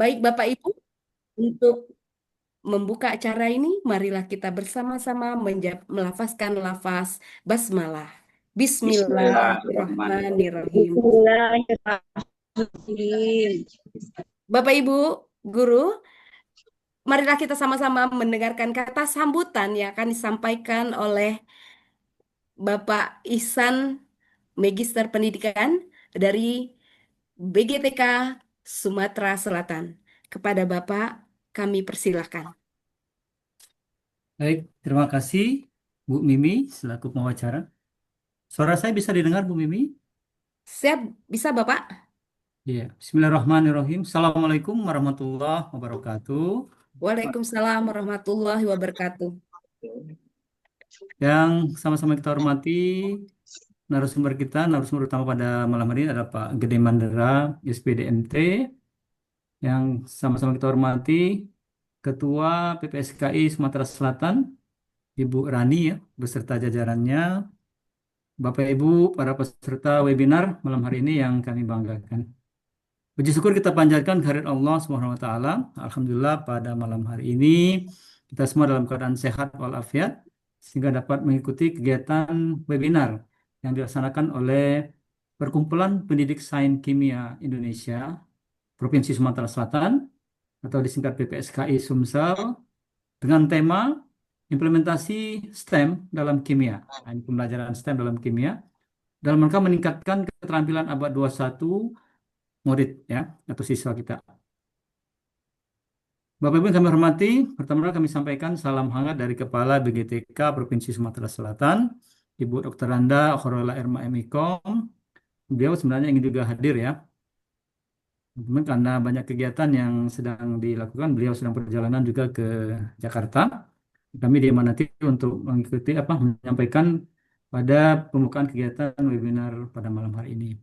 Baik, Bapak Ibu, untuk membuka acara ini, marilah kita bersama-sama melafazkan lafaz basmalah. Bismillahirrahmanirrahim. Bismillahirrahmanirrahim. Bapak Ibu, guru, marilah kita sama-sama mendengarkan kata sambutan yang akan disampaikan oleh Bapak Ihsan, Magister Pendidikan dari BGTK Sumatera Selatan. Kepada Bapak, kami persilahkan. Baik, terima kasih Bu Mimi selaku pewawancara. Suara saya bisa didengar Bu Mimi? Siap, bisa Bapak? Iya. Bismillahirrahmanirrahim. Assalamualaikum warahmatullahi wabarakatuh. Waalaikumsalam warahmatullahi wabarakatuh. Yang sama-sama kita hormati narasumber utama pada malam hari ini adalah Pak Gede Mandera, SPDMT, yang sama-sama kita hormati Ketua PPSKI Sumatera Selatan, Ibu Rani ya, beserta jajarannya, Bapak Ibu, para peserta webinar malam hari ini yang kami banggakan. Puji syukur kita panjatkan kehadirat Allah Subhanahu wa taala. Alhamdulillah pada malam hari ini kita semua dalam keadaan sehat walafiat sehingga dapat mengikuti kegiatan webinar yang dilaksanakan oleh Perkumpulan Pendidik Sains Kimia Indonesia Provinsi Sumatera Selatan atau disingkat PPSKI Sumsel dengan tema implementasi STEM dalam kimia. Nah, ini pembelajaran STEM dalam kimia dalam rangka meningkatkan keterampilan abad 21 murid ya atau siswa kita. Bapak Ibu yang kami hormati, pertama kami sampaikan salam hangat dari Kepala BGTK Provinsi Sumatera Selatan, Ibu Dr. Randa Khorola Erma MIKOM. Beliau sebenarnya ingin juga hadir ya. Namun karena banyak kegiatan yang sedang dilakukan, beliau sedang perjalanan juga ke Jakarta. Kami diamanati untuk mengikuti menyampaikan pada pembukaan kegiatan webinar pada malam hari ini.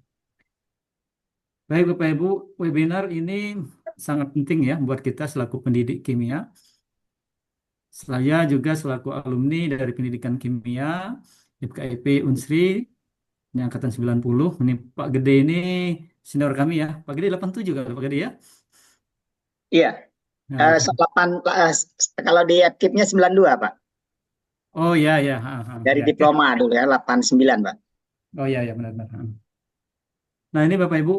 Baik Bapak Ibu, webinar ini sangat penting ya buat kita selaku pendidik kimia. Saya juga selaku alumni dari pendidikan kimia FKIP Unsri ini angkatan 90. Ini Pak Gede ini senior kami ya. Pak Gede 87 kan Pak Gede ya? Iya, Nah, 8, kalau di aktifnya 92, Pak. oh ya ya, ha, ha, Dari ya. diploma dulu ya, 89, Pak. Oh ya ya benar-benar. Nah ini Bapak Ibu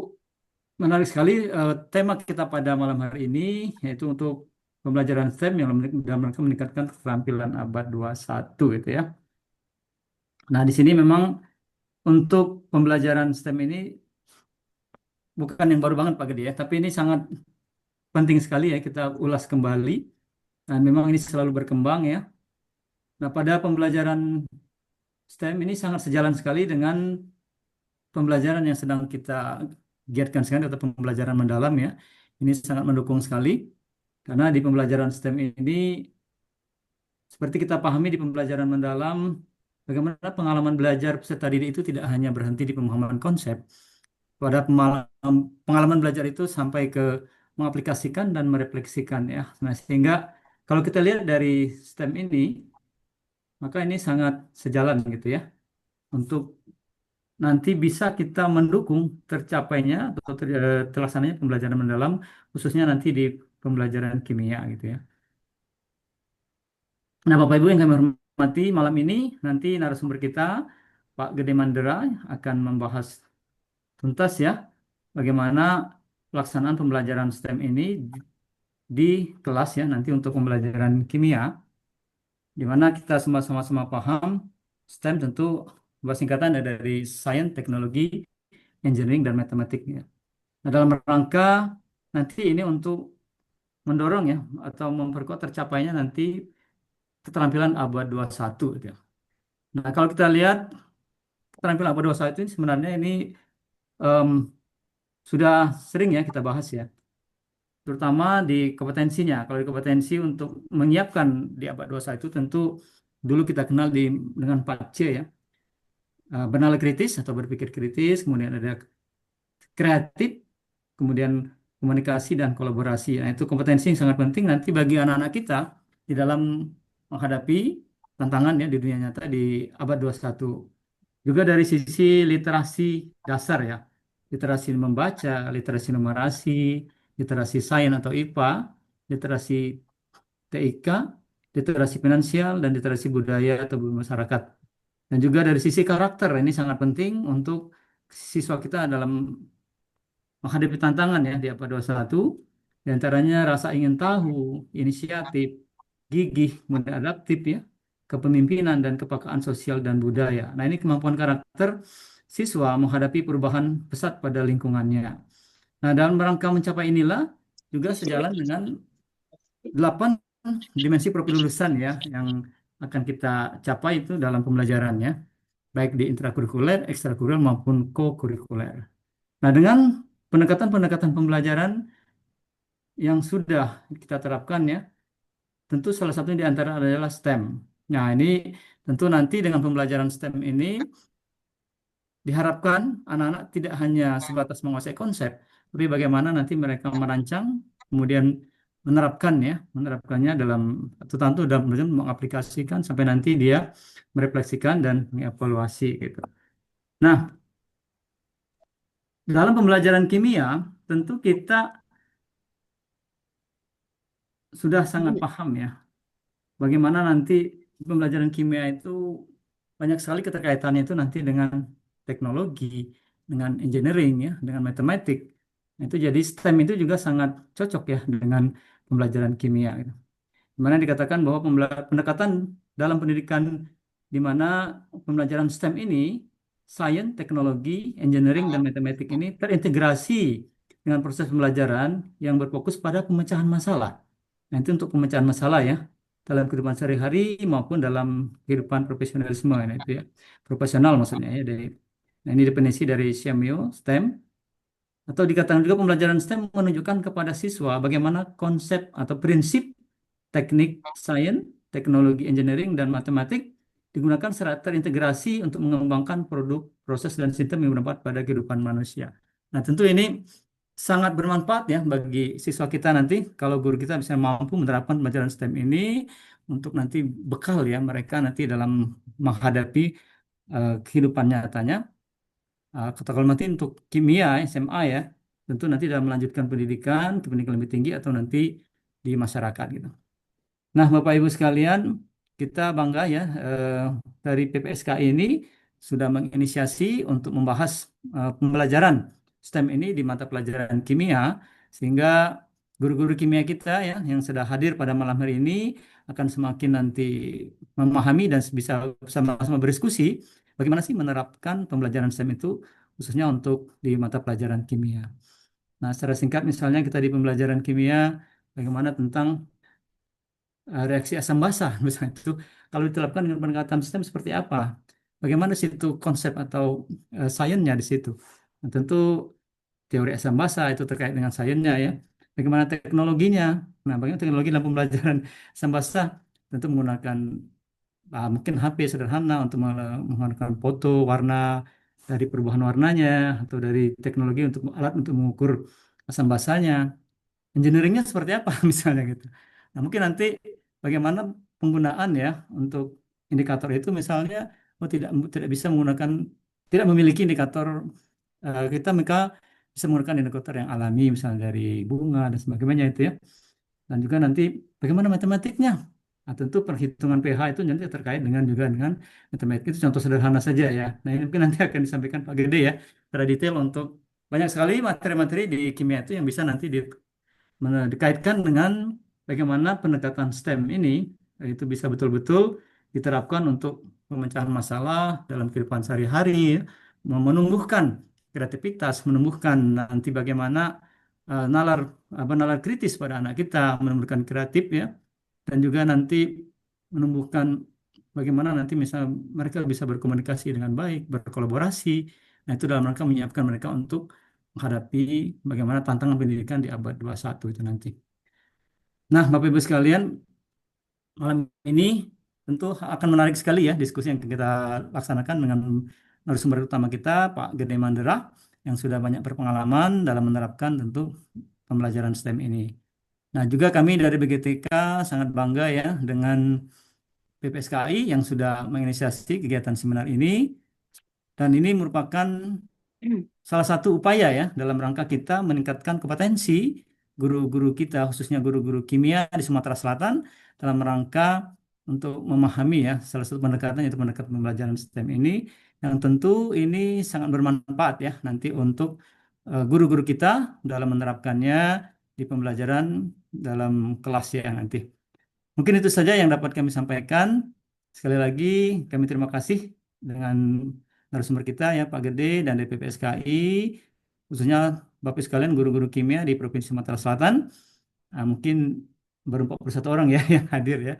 menarik sekali tema kita pada malam hari ini yaitu untuk pembelajaran STEM yang dalam rangka meningkatkan keterampilan abad 21 gitu ya. Nah di sini memang untuk pembelajaran STEM ini bukan yang baru banget Pak Gede ya, tapi ini sangat penting sekali ya kita ulas kembali. Dan memang ini selalu berkembang ya. Nah, pada pembelajaran STEM ini sangat sejalan sekali dengan pembelajaran yang sedang kita giatkan sekarang atau pembelajaran mendalam ya. Ini sangat mendukung sekali karena di pembelajaran STEM ini seperti kita pahami di pembelajaran mendalam bagaimana pengalaman belajar peserta didik itu tidak hanya berhenti di pemahaman konsep, pada pengalaman belajar itu sampai ke mengaplikasikan dan merefleksikan ya. Nah, sehingga kalau kita lihat dari STEM ini, maka ini sangat sejalan gitu ya. Untuk nanti bisa kita mendukung tercapainya atau terlaksananya pembelajaran mendalam, khususnya nanti di pembelajaran kimia gitu ya. Nah, Bapak Ibu yang kami hormati, malam ini nanti narasumber kita, Pak Gede Mandera, akan membahas tuntas ya bagaimana pelaksanaan pembelajaran STEM ini di kelas ya nanti untuk pembelajaran kimia di mana kita semua sama-sama paham STEM tentu bahasa singkatan dari Science, Teknologi, Engineering dan Matematik ya. Nah, dalam rangka nanti ini untuk mendorong ya atau memperkuat tercapainya nanti keterampilan abad 21 gitu ya. Nah, kalau kita lihat keterampilan abad 21 ini sebenarnya ini em, sudah sering ya kita bahas ya. Terutama di kompetensinya. Kalau di kompetensi untuk menyiapkan di abad 21 itu tentu dulu kita kenal dengan 4C ya. Bernalai kritis atau berpikir kritis, kemudian ada kreatif, kemudian komunikasi dan kolaborasi. Nah, itu kompetensi yang sangat penting nanti bagi anak-anak kita di dalam menghadapi tantangan ya di dunia nyata di abad 21. Juga dari sisi literasi dasar ya. Literasi membaca, literasi numerasi, literasi sains atau IPA, literasi TIK, literasi finansial, dan literasi budaya atau masyarakat. Dan juga dari sisi karakter, ini sangat penting untuk siswa kita dalam menghadapi tantangan ya di APA 21. Di antaranya rasa ingin tahu, inisiatif, gigih, mudah adaptif ya, kepemimpinan dan kepekaan sosial dan budaya. Nah, ini kemampuan karakter siswa menghadapi perubahan pesat pada lingkungannya. Nah, dalam rangka mencapai inilah juga sejalan dengan 8 dimensi profil ya yang akan kita capai itu dalam pembelajarannya, baik di intrakurikuler, ekstrakurikuler maupun kokurikuler. Nah, dengan pendekatan-pendekatan pembelajaran yang sudah kita terapkan ya, tentu salah satunya di antara adalah STEM. Nah, ini tentu nanti dengan pembelajaran STEM ini diharapkan anak-anak tidak hanya sebatas menguasai konsep, tapi bagaimana nanti mereka merancang, kemudian menerapkannya dalam tentu dalam mengaplikasikan sampai nanti dia merefleksikan dan mengevaluasi gitu. Nah, dalam pembelajaran kimia tentu kita sudah sangat paham ya bagaimana nanti pembelajaran kimia itu banyak sekali keterkaitannya itu nanti dengan teknologi, dengan engineering ya, dengan matematik. Nah, itu jadi STEM itu juga sangat cocok ya dengan pembelajaran kimia, gitu. Di mana dikatakan bahwa pendekatan dalam pendidikan di mana pembelajaran STEM ini, sains, teknologi, engineering, dan matematik ini terintegrasi dengan proses pembelajaran yang berfokus pada pemecahan masalah. Nah, itu untuk pemecahan masalah ya, dalam kehidupan sehari-hari maupun dalam kehidupan profesionalisme, nah, itu ya, profesional maksudnya ya. Nah, ini definisi dari Siamio STEM. Atau dikatakan juga pembelajaran STEM menunjukkan kepada siswa bagaimana konsep atau prinsip teknik sains, teknologi engineering, dan matematik digunakan secara terintegrasi untuk mengembangkan produk, proses, dan sistem yang bermanfaat pada kehidupan manusia. Nah, tentu ini sangat bermanfaat ya bagi siswa kita nanti kalau guru kita bisa mampu menerapkan pembelajaran STEM ini untuk nanti bekal ya mereka nanti dalam menghadapi kehidupan nyatanya. Kata kalau nanti untuk kimia SMA ya, tentu nanti dalam melanjutkan pendidikan ke pendidikan lebih tinggi atau nanti di masyarakat gitu. Nah, Bapak Ibu sekalian, kita bangga ya dari PPSK ini sudah menginisiasi untuk membahas pembelajaran STEM ini di mata pelajaran kimia, sehingga guru-guru kimia kita ya yang sudah hadir pada malam hari ini akan semakin nanti memahami dan bisa sama-sama berdiskusi bagaimana sih menerapkan pembelajaran STEM itu khususnya untuk di mata pelajaran kimia. Nah, secara singkat misalnya kita di pembelajaran kimia bagaimana tentang reaksi asam basa misalnya itu kalau diterapkan dengan pendekatan sistem seperti apa? Bagaimana situ konsep atau sainsnya di situ? Nah, tentu teori asam basa itu terkait dengan sainsnya ya. Bagaimana teknologinya? Nah, bagaimana teknologi dalam pembelajaran asam basa? Tentu menggunakan mungkin HP sederhana untuk menggunakan foto warna dari perubahan warnanya atau dari teknologi untuk alat untuk mengukur asam basanya. Engineeringnya seperti apa misalnya gitu. Nah, mungkin nanti bagaimana penggunaan ya untuk indikator itu misalnya tidak tidak bisa menggunakan tidak memiliki indikator kita mereka bisa menggunakan indikator yang alami misalnya dari bunga dan sebagainya itu ya. Dan juga nanti bagaimana matematiknya. Nah, tentu perhitungan pH itu nanti terkait dengan juga dengan matematik itu contoh sederhana saja ya. Nah, ini mungkin nanti akan disampaikan Pak Gede ya secara detail untuk banyak sekali materi-materi di kimia itu yang bisa nanti dikaitkan dengan bagaimana pendekatan STEM ini itu bisa betul-betul diterapkan untuk pemecahan masalah dalam kehidupan sehari-hari, menumbuhkan kreativitas, menumbuhkan nanti bagaimana nalar nalar kritis pada anak kita, menumbuhkan kreatif ya, dan juga nanti menumbuhkan bagaimana nanti misal mereka bisa berkomunikasi dengan baik, berkolaborasi. Nah, itu dalam rangka menyiapkan mereka untuk menghadapi bagaimana tantangan pendidikan di abad 21 itu nanti. Nah, Bapak Ibu sekalian, malam ini tentu akan menarik sekali ya diskusi yang kita laksanakan dengan narasumber utama kita, Pak Gede Mandera, yang sudah banyak berpengalaman dalam menerapkan tentu pembelajaran STEM ini. Nah, juga kami dari BGTK sangat bangga ya dengan PPSKI yang sudah menginisiasi kegiatan seminar ini, dan ini merupakan salah satu upaya ya dalam rangka kita meningkatkan kompetensi guru-guru kita, khususnya guru-guru kimia di Sumatera Selatan, dalam rangka untuk memahami ya salah satu pendekatan yaitu pendekatan pembelajaran STEM ini, yang tentu ini sangat bermanfaat ya nanti untuk guru-guru kita dalam menerapkannya di pembelajaran dalam kelas ya nanti. Mungkin itu saja yang dapat kami sampaikan. Sekali lagi kami terima kasih dengan narasumber kita ya Pak Gede dan DPPSKI, khususnya Bapak sekalian guru-guru kimia di Provinsi Sumatera Selatan. Nah, mungkin baru 41 orang ya yang hadir ya.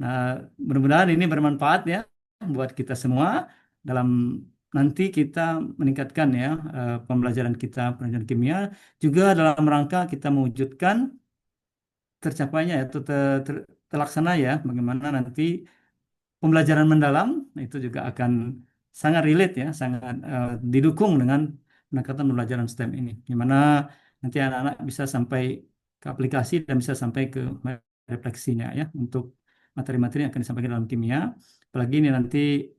Nah, mudah-mudahan ini bermanfaat ya buat kita semua dalam nanti kita meningkatkan ya pembelajaran kita, pembelajaran kimia, juga dalam rangka kita mewujudkan tercapainya ya, terlaksana ya, bagaimana nanti pembelajaran mendalam itu juga akan sangat relate ya, sangat didukung dengan pendekatan pembelajaran STEM ini, di mana nanti anak-anak bisa sampai ke aplikasi dan bisa sampai ke refleksinya ya untuk materi-materi yang akan disampaikan dalam kimia. Apalagi ini nanti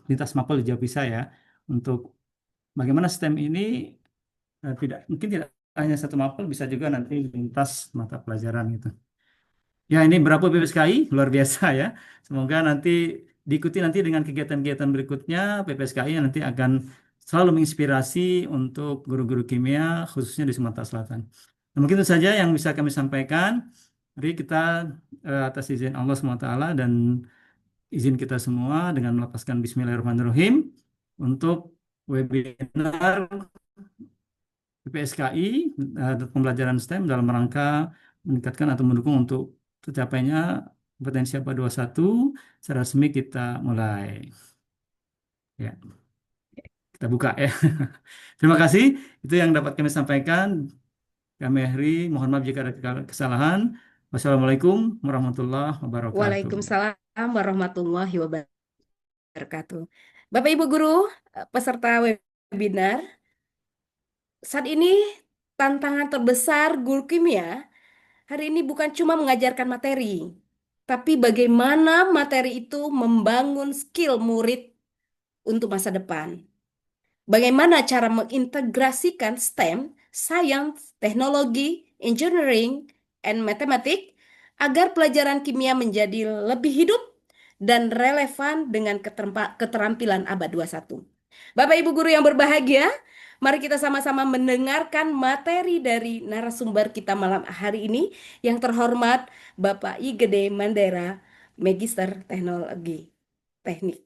lintas mapel juga bisa ya untuk bagaimana STEM ini tidak mungkin tidak hanya satu mapel, bisa juga nanti lintas mata pelajaran gitu. Ya, ini berapa PPSKI luar biasa ya. Semoga nanti diikuti nanti dengan kegiatan-kegiatan berikutnya. PPSKI nanti akan selalu menginspirasi untuk guru-guru kimia khususnya di Sumatera Selatan. Nah, mungkin itu saja yang bisa kami sampaikan. Mari kita atas izin Allah SWT dan izin kita semua dengan melapaskan Bismillahirrahmanirrahim untuk webinar PPSKI pembelajaran STEM dalam rangka meningkatkan atau mendukung untuk tercapainya kompetensi APA 21 secara resmi kita mulai. Ya, kita buka ya. Terima kasih. Itu yang dapat kami sampaikan. Kami akhiri, mohon maaf jika ada kesalahan. Wassalamualaikum warahmatullahi wabarakatuh. Waalaikumsalam warahmatullahi wabarakatuh. Bapak Ibu guru, peserta webinar, saat ini tantangan terbesar guru kimia hari ini bukan cuma mengajarkan materi, tapi bagaimana materi itu membangun skill murid untuk masa depan. Bagaimana cara mengintegrasikan STEM, science, teknologi, engineering, and mathematics agar pelajaran kimia menjadi lebih hidup dan relevan dengan keterampilan abad 21. Bapak Ibu guru yang berbahagia, mari kita sama-sama mendengarkan materi dari narasumber kita malam hari ini yang terhormat Bapak I Gede Mandera, Magister Teknologi Teknik.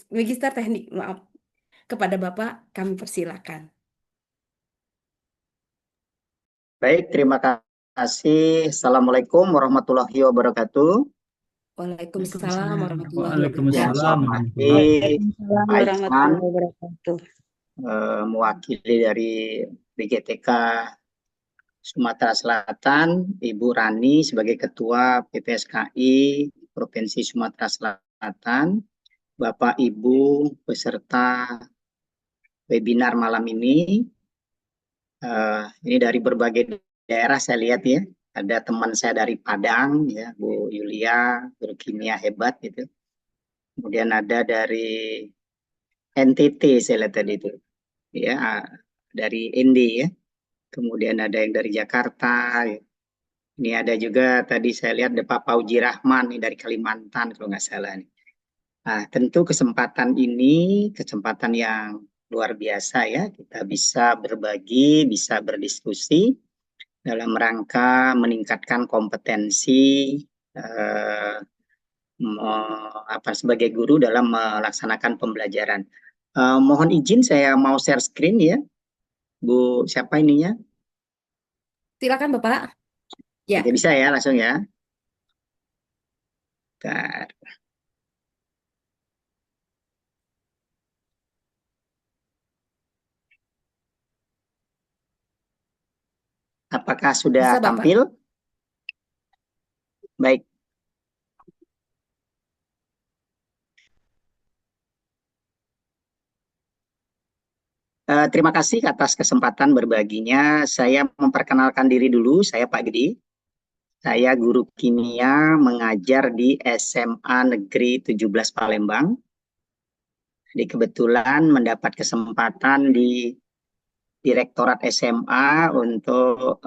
Magister Teknik, maaf. Kepada Bapak kami persilakan. Baik, terima kasih. Assalamualaikum warahmatullahi wabarakatuh. Waalaikumsalam warahmatullahi Yang wabarakatuh. saya Waalaikumsalam hormati Waalaikumsalam Pak Iksan, warahmatullahi wabarakatuh. mewakili dari BGTK Sumatera Selatan, Ibu Rani sebagai Ketua PPSKI Provinsi Sumatera Selatan, Bapak Ibu peserta webinar malam ini dari berbagai daerah saya lihat ya, ada teman saya dari Padang ya, Bu Yulia, guru kimia hebat gitu. Kemudian ada dari NTT saya lihat tadi itu, ya dari Indi ya. Kemudian ada yang dari Jakarta. Ya. Ini ada juga tadi saya lihat ada Pak Pauji Rahman nih dari Kalimantan kalau nggak salah nih. Nah, tentu kesempatan ini kesempatan yang luar biasa ya. Kita bisa berbagi, bisa berdiskusi dalam rangka meningkatkan kompetensi sebagai guru dalam melaksanakan pembelajaran. Mohon izin saya mau share screen ya, Bu. Siapa ininya? Silakan Bapak. Ya. Oke, bisa ya langsung ya. Bentar. Apakah sudah Bisa, Bapak. tampil? Baik. Terima kasih atas kesempatan berbaginya. Saya memperkenalkan diri dulu, saya Pak Gede. Saya guru kimia mengajar di SMA Negeri 17 Palembang. Jadi kebetulan mendapat kesempatan di Direktorat SMA untuk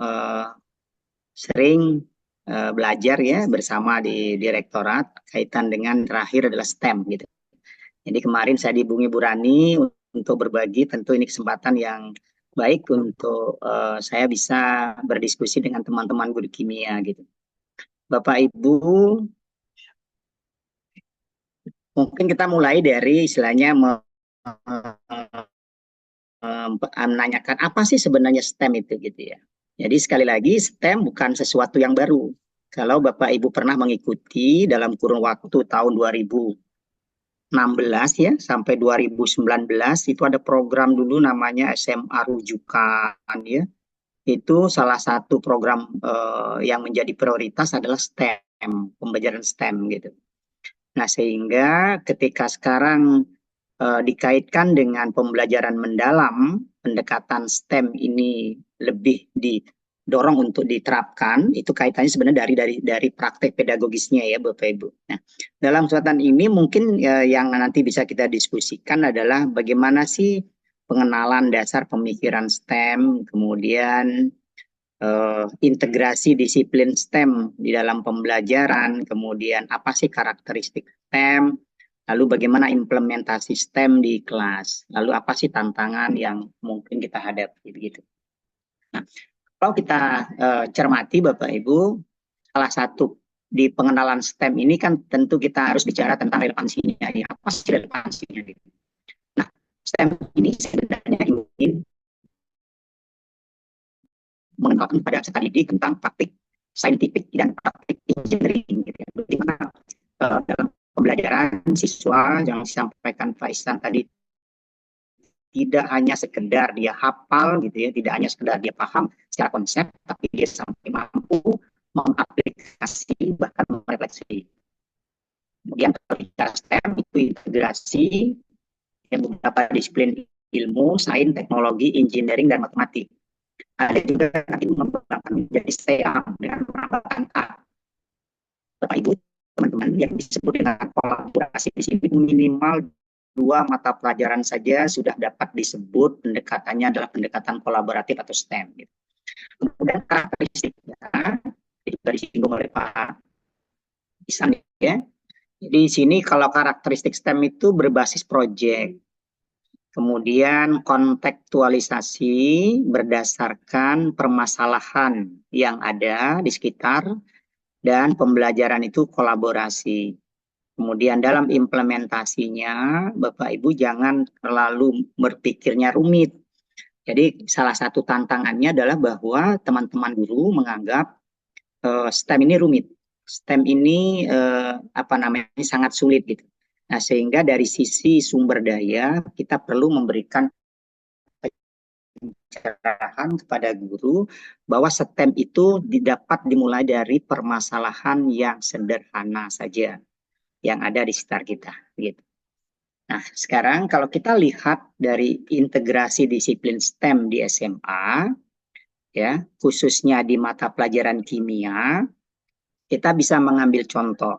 sering belajar ya bersama di direktorat kaitan dengan terakhir adalah STEM gitu. Jadi kemarin saya dihubungi Bu Rani untuk berbagi, tentu ini kesempatan yang baik untuk saya bisa berdiskusi dengan teman-teman guru kimia gitu. Bapak Ibu, mungkin kita mulai dari istilahnya menanyakan apa sih sebenarnya STEM itu gitu ya. Jadi sekali lagi STEM bukan sesuatu yang baru. Kalau Bapak Ibu pernah mengikuti dalam kurun waktu tahun 2016 ya sampai 2019 itu ada program dulu namanya SMA Rujukan ya. Itu salah satu program yang menjadi prioritas adalah STEM, pembelajaran STEM gitu. Nah, sehingga ketika sekarang dikaitkan dengan pembelajaran mendalam, pendekatan STEM ini lebih didorong untuk diterapkan, itu kaitannya sebenarnya dari praktek pedagogisnya ya Bapak Ibu. Nah, dalam kesempatan ini mungkin yang nanti bisa kita diskusikan adalah bagaimana sih pengenalan dasar pemikiran STEM, kemudian integrasi disiplin STEM di dalam pembelajaran, kemudian apa sih karakteristik STEM, lalu bagaimana implementasi STEM di kelas, lalu apa sih tantangan yang mungkin kita hadapi begitu. Nah, kalau kita cermati Bapak Ibu, salah satu di pengenalan STEM ini kan tentu kita harus bicara tentang relevansinya, ya apa sih relevansinya gitu. Nah, STEM ini sebenarnya ingin mengenalkan kepada peserta didik tentang praktik saintifik dan praktik engineering gitu ya. Di mana dalam pembelajaran siswa yang disampaikan Pak Ihsan tadi tidak hanya sekedar dia hafal gitu ya, tidak hanya sekedar dia paham secara konsep, tapi dia sampai mampu mengaplikasi bahkan merefleksi. Kemudian kalau bicara STEM itu integrasi yang beberapa disiplin ilmu, sains, teknologi, engineering, dan matematik. Ada juga nanti mengembangkan menjadi STEAM dengan menambahkan A. Bapak Ibu, teman-teman yang disebut dengan kolaborasi disiplin minimal 2 mata pelajaran saja sudah dapat disebut pendekatannya adalah pendekatan kolaboratif atau STEM. Gitu. Kemudian karakteristiknya itu juga disinggung oleh Pak Ihsan ya. Jadi di sini kalau karakteristik STEM itu berbasis proyek. Kemudian kontekstualisasi berdasarkan permasalahan yang ada di sekitar dan pembelajaran itu kolaborasi. Kemudian dalam implementasinya Bapak Ibu jangan terlalu berpikirnya rumit. Jadi salah satu tantangannya adalah bahwa teman-teman guru menganggap STEM ini rumit. STEM ini sangat sulit gitu. Nah, sehingga dari sisi sumber daya kita perlu memberikan pencerahan kepada guru bahwa STEM itu dapat dimulai dari permasalahan yang sederhana saja yang ada di sekitar kita gitu. Nah, sekarang kalau kita lihat dari integrasi disiplin STEM di SMA ya, khususnya di mata pelajaran kimia, kita bisa mengambil contoh.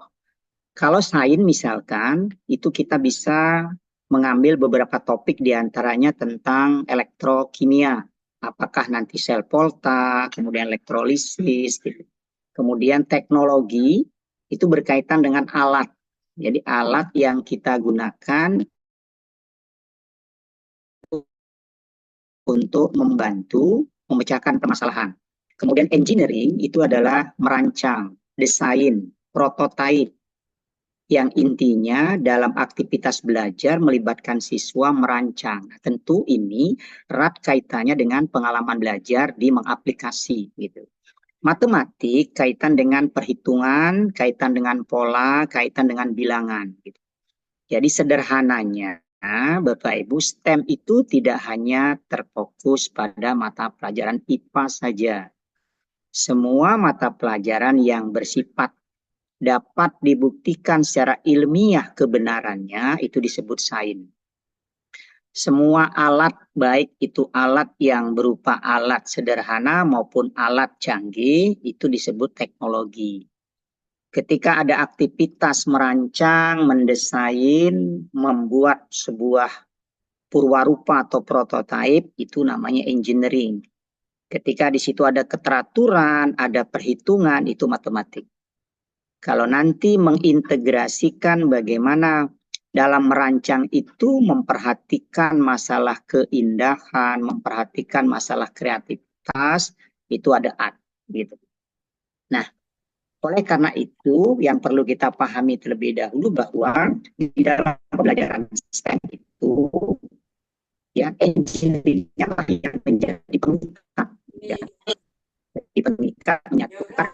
Kalau sains misalkan, itu kita bisa mengambil beberapa topik diantaranya tentang elektrokimia. Apakah nanti sel volta, kemudian elektrolisis, gitu. Kemudian teknologi, itu berkaitan dengan alat. Jadi alat yang kita gunakan untuk membantu memecahkan permasalahan. Kemudian engineering itu adalah merancang, desain, prototipe, yang intinya dalam aktivitas belajar melibatkan siswa merancang. Tentu ini erat kaitannya dengan pengalaman belajar di mengaplikasi gitu. Matematik kaitan dengan perhitungan, kaitan dengan pola, kaitan dengan bilangan gitu. Jadi sederhananya Bapak Ibu, STEM itu tidak hanya terfokus pada mata pelajaran IPA saja. Semua mata pelajaran yang bersifat dapat dibuktikan secara ilmiah kebenarannya itu disebut sains. Semua alat, baik itu alat yang berupa alat sederhana maupun alat canggih, itu disebut teknologi. Ketika ada aktivitas merancang, mendesain, membuat sebuah purwarupa atau prototipe, itu namanya engineering. Ketika di situ ada keteraturan, ada perhitungan, itu matematik. Kalau nanti mengintegrasikan bagaimana dalam merancang itu memperhatikan masalah keindahan, memperhatikan masalah kreativitas, itu ada art gitu. Nah, oleh karena itu yang perlu kita pahami terlebih dahulu bahwa di dalam pembelajaran STEM itu ya engineering-nya lah yang menjadi pengikat, ya, jadi pengikat menyatukan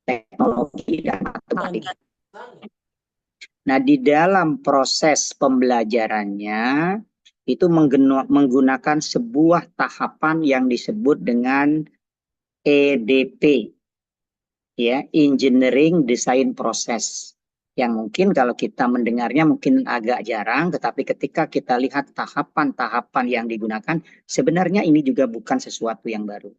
teknologi dan matematika. Nah, di dalam proses pembelajarannya itu menggunakan sebuah tahapan yang disebut dengan EDP, ya, Engineering Design Process. Yang mungkin kalau kita mendengarnya mungkin agak jarang, tetapi ketika kita lihat tahapan-tahapan yang digunakan, sebenarnya ini juga bukan sesuatu yang baru.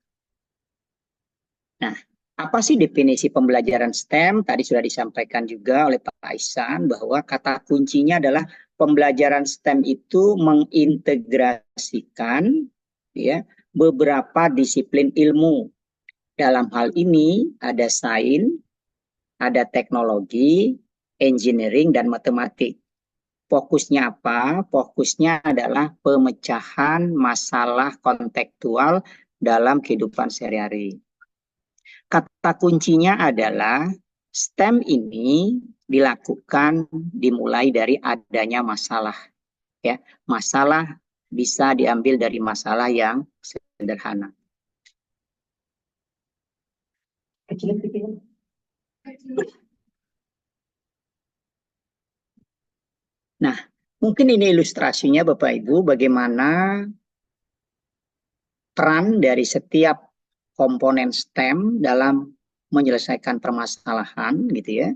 Nah, apa sih definisi pembelajaran STEM? Tadi sudah disampaikan juga oleh Pak Aisan bahwa kata kuncinya adalah pembelajaran STEM itu mengintegrasikan ya beberapa disiplin ilmu. Dalam hal ini ada sains, ada teknologi, engineering, dan matematik. Fokusnya apa? Fokusnya adalah pemecahan masalah kontekstual dalam kehidupan sehari-hari. Kata kuncinya adalah STEM ini dilakukan dimulai dari adanya masalah. Ya, masalah bisa diambil dari masalah yang sederhana. Nah, mungkin ini ilustrasinya Bapak Ibu bagaimana peran dari setiap komponen STEM dalam menyelesaikan permasalahan gitu ya.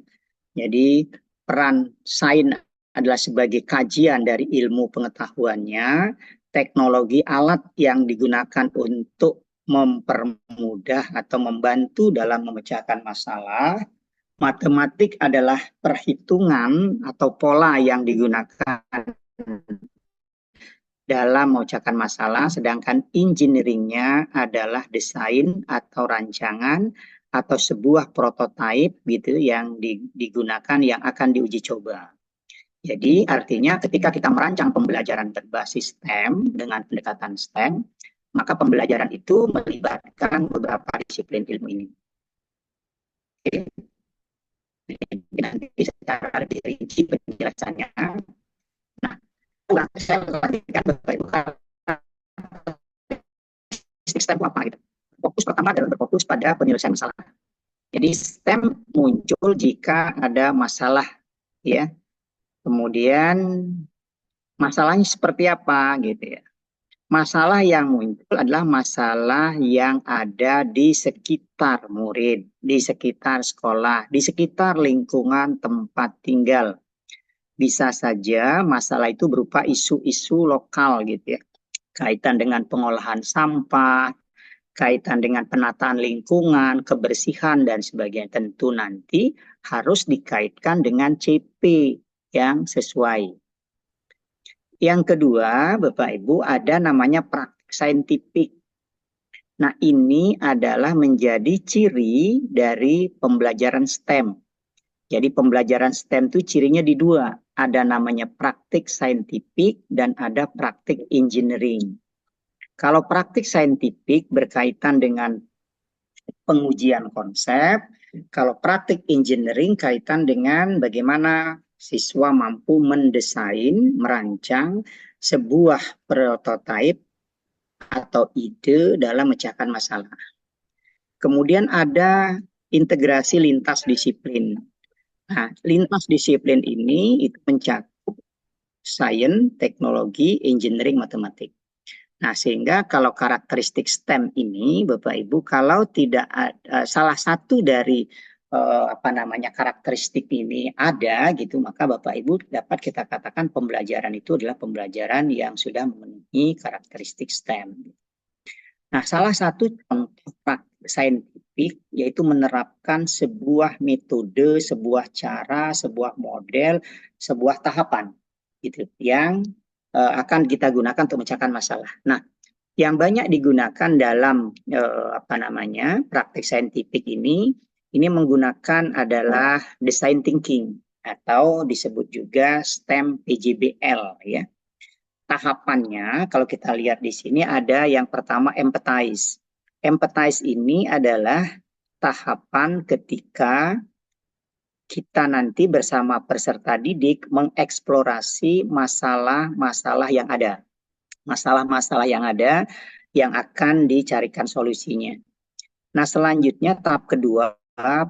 Jadi peran sains adalah sebagai kajian dari ilmu pengetahuannya, teknologi alat yang digunakan untuk mempermudah atau membantu dalam memecahkan masalah. Matematik adalah perhitungan atau pola yang digunakan dalam memecahkan masalah, sedangkan engineeringnya adalah desain atau rancangan atau sebuah prototipe gitu yang digunakan yang akan diuji coba. Jadi artinya ketika kita merancang pembelajaran berbasis STEM dengan pendekatan STEM, maka pembelajaran itu melibatkan beberapa disiplin ilmu ini. Oke. Nanti secara lebih rinci penjelasannya. Nah, saya perhatikan Bapak Ibu STEM apa gitu. Fokus pertama adalah berfokus pada penyelesaian masalah. Jadi STEM muncul jika ada masalah, ya. Kemudian masalahnya seperti apa gitu ya. Masalah yang muncul adalah masalah yang ada di sekitar murid, di sekitar sekolah, di sekitar lingkungan tempat tinggal. Bisa saja masalah itu berupa isu-isu lokal gitu ya. Kaitan dengan pengolahan sampah, kaitan dengan penataan lingkungan, kebersihan, dan sebagainya. Tentu nanti harus dikaitkan dengan CP yang sesuai. Yang kedua, Bapak Ibu, ada namanya praktik saintifik. Nah, ini adalah menjadi ciri dari pembelajaran STEM. Jadi pembelajaran STEM itu cirinya di dua. Ada namanya praktik saintifik dan ada praktik engineering. Kalau praktik saintifik berkaitan dengan pengujian konsep, kalau praktik engineering kaitan dengan bagaimana siswa mampu mendesain, merancang sebuah prototipe atau ide dalam memecahkan masalah. Kemudian ada integrasi lintas disiplin. Nah, lintas disiplin ini itu mencakup sains, teknologi, engineering, matematik. Nah, sehingga kalau karakteristik STEM ini, Bapak Ibu, kalau tidak salah satu dari karakteristik ini ada gitu, maka Bapak Ibu dapat kita katakan pembelajaran itu adalah pembelajaran yang sudah memenuhi karakteristik STEM. Nah, salah satu contoh praktik saintifik yaitu menerapkan sebuah metode, sebuah cara, sebuah model, sebuah tahapan gitu yang akan kita gunakan untuk memecahkan masalah. Nah, Yang banyak digunakan dalam praktik saintifik ini menggunakan adalah design thinking atau disebut juga STEM PJBL ya. Tahapannya kalau kita lihat di sini ada yang pertama empathize. Empathize ini adalah tahapan ketika kita nanti bersama peserta didik mengeksplorasi masalah-masalah yang ada. Masalah-masalah yang ada yang akan dicarikan solusinya. Nah, selanjutnya tahap kedua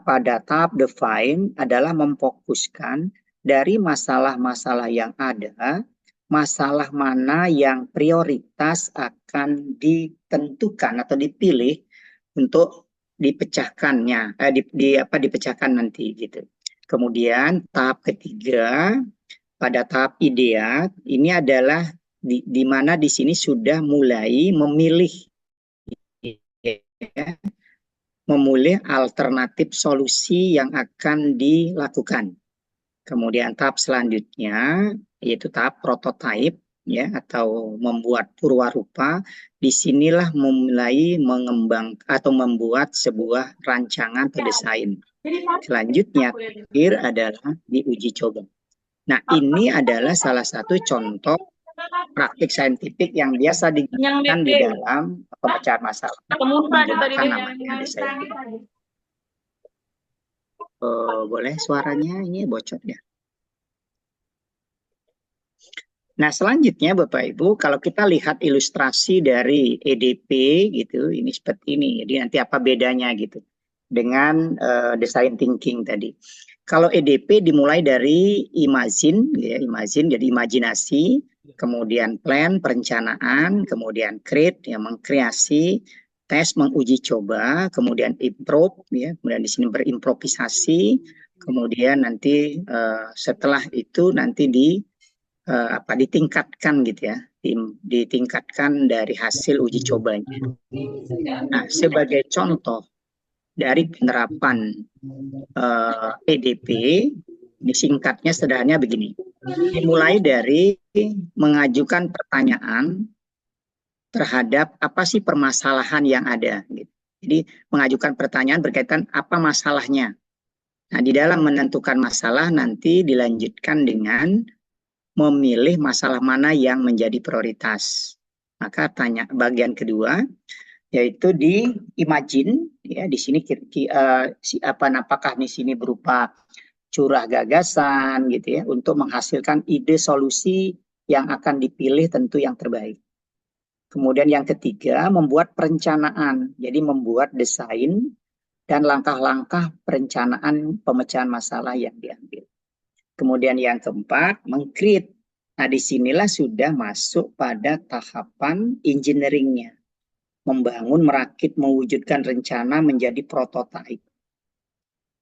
pada tahap define adalah memfokuskan dari masalah-masalah yang ada, masalah mana yang prioritas akan ditentukan atau dipilih untuk dipecahkannya, dipecahkan nanti gitu. Kemudian tahap ketiga pada tahap idea ini adalah di mana di sini sudah mulai memilih ya, alternatif solusi yang akan dilakukan. Kemudian tahap selanjutnya yaitu tahap prototype ya atau membuat purwarupa. Disinilah mulai mengembang atau membuat sebuah rancangan atau desain. Selanjutnya terakhir adalah diuji coba. Nah, ini adalah salah satu contoh praktik saintifik yang biasa digunakan di dalam pemecahan masalah menggunakan namanya desain thinking. Boleh suaranya ini bocor ya. Nah, selanjutnya Bapak Ibu, kalau kita lihat ilustrasi dari EDP gitu, ini seperti ini. Jadi nanti apa bedanya gitu dengan design thinking tadi. Kalau EDP dimulai dari imagine, ya, imagine jadi imajinasi, kemudian plan, perencanaan, kemudian create, ya, mengkreasi, tes, menguji coba, kemudian improve, ya, kemudian di sini berimprovisasi, kemudian nanti setelah itu nanti ditingkatkan gitu ya, ditingkatkan dari hasil uji cobanya. Nah, sebagai contoh dari penerapan EDP, ini singkatnya sederhananya begini. Dimulai dari mengajukan pertanyaan terhadap apa sih permasalahan yang ada. Gitu. Jadi mengajukan pertanyaan berkaitan apa masalahnya. Nah, di dalam menentukan masalah nanti dilanjutkan dengan memilih masalah mana yang menjadi prioritas. Maka bagian kedua yaitu di imagine ya di sini apakah di sini berupa curah gagasan gitu ya untuk menghasilkan ide solusi yang akan dipilih tentu yang terbaik. Kemudian yang ketiga membuat perencanaan. Jadi membuat desain dan langkah-langkah perencanaan pemecahan masalah yang diambil. Kemudian yang keempat, meng-create. Nah, disinilah sudah masuk pada tahapan engineering-nya. Membangun, merakit, mewujudkan rencana menjadi prototype.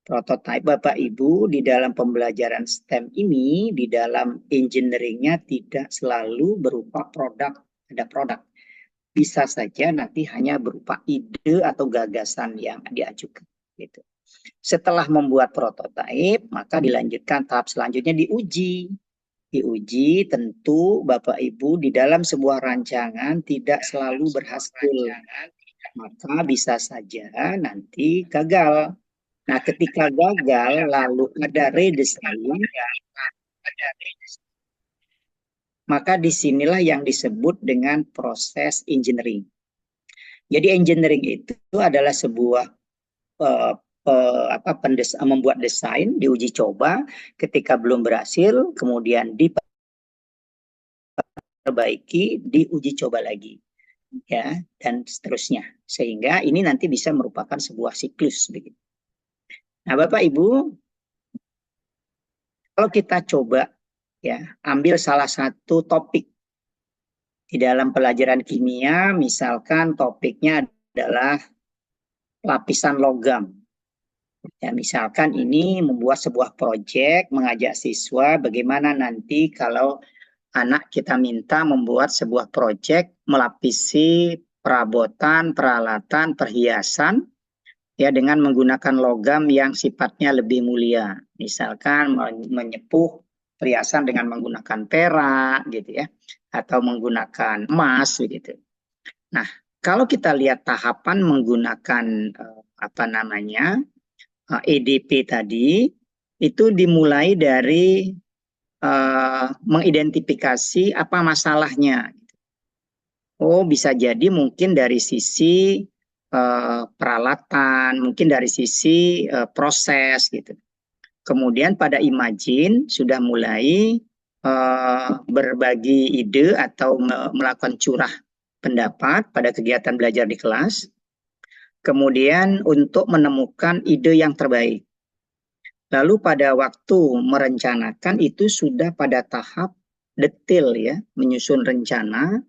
Prototype Bapak Ibu di dalam pembelajaran STEM ini, di dalam engineering-nya tidak selalu berupa produk, ada produk. Bisa saja nanti hanya berupa ide atau gagasan yang diajukan. Gitu. Setelah membuat prototipe, maka dilanjutkan tahap selanjutnya diuji. Diuji tentu Bapak Ibu di dalam sebuah rancangan tidak selalu berhasil. Maka bisa saja nanti gagal. Nah, ketika gagal lalu ada redesign, maka disinilah yang disebut dengan proses engineering. Jadi engineering itu adalah sebuah membuat desain, diuji coba, ketika belum berhasil, kemudian diperbaiki, diuji coba lagi, ya, dan seterusnya. Sehingga ini nanti bisa merupakan sebuah siklus, begitu. Nah, Bapak Ibu, kalau kita coba, ya, ambil salah satu topik di dalam pelajaran kimia, misalkan topiknya adalah lapisan logam. Ya, misalkan ini membuat sebuah proyek, mengajak siswa bagaimana nanti kalau anak kita minta membuat sebuah proyek melapisi perabotan, peralatan, perhiasan ya dengan menggunakan logam yang sifatnya lebih mulia. Misalkan menyepuh perhiasan dengan menggunakan perak gitu ya atau menggunakan emas begitu. Nah, kalau kita lihat tahapan menggunakan EDP tadi, itu dimulai dari mengidentifikasi apa masalahnya. Oh, bisa jadi mungkin dari sisi peralatan, mungkin dari sisi proses gitu. Kemudian pada Imagine sudah mulai berbagi ide atau melakukan curah pendapat pada kegiatan belajar di kelas. Kemudian untuk menemukan ide yang terbaik. Lalu pada waktu merencanakan itu sudah pada tahap detail ya, menyusun rencana,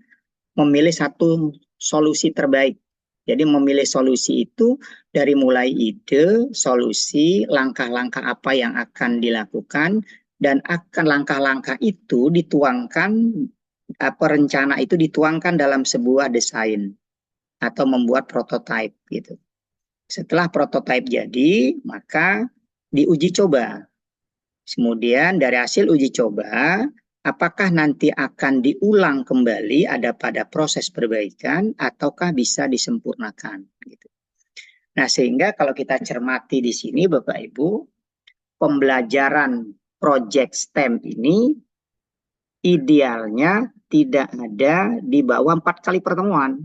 memilih satu solusi terbaik. Jadi memilih solusi itu dari mulai ide, solusi, langkah-langkah apa yang akan dilakukan, dan akan langkah-langkah itu dituangkan, rencana itu dituangkan dalam sebuah desain atau membuat prototipe gitu. Setelah prototipe jadi, maka diuji coba. Kemudian dari hasil uji coba, apakah nanti akan diulang kembali ada pada proses perbaikan ataukah bisa disempurnakan gitu. Nah, sehingga kalau kita cermati di sini Bapak Ibu, pembelajaran project STEM ini idealnya tidak ada di bawah 4 kali pertemuan.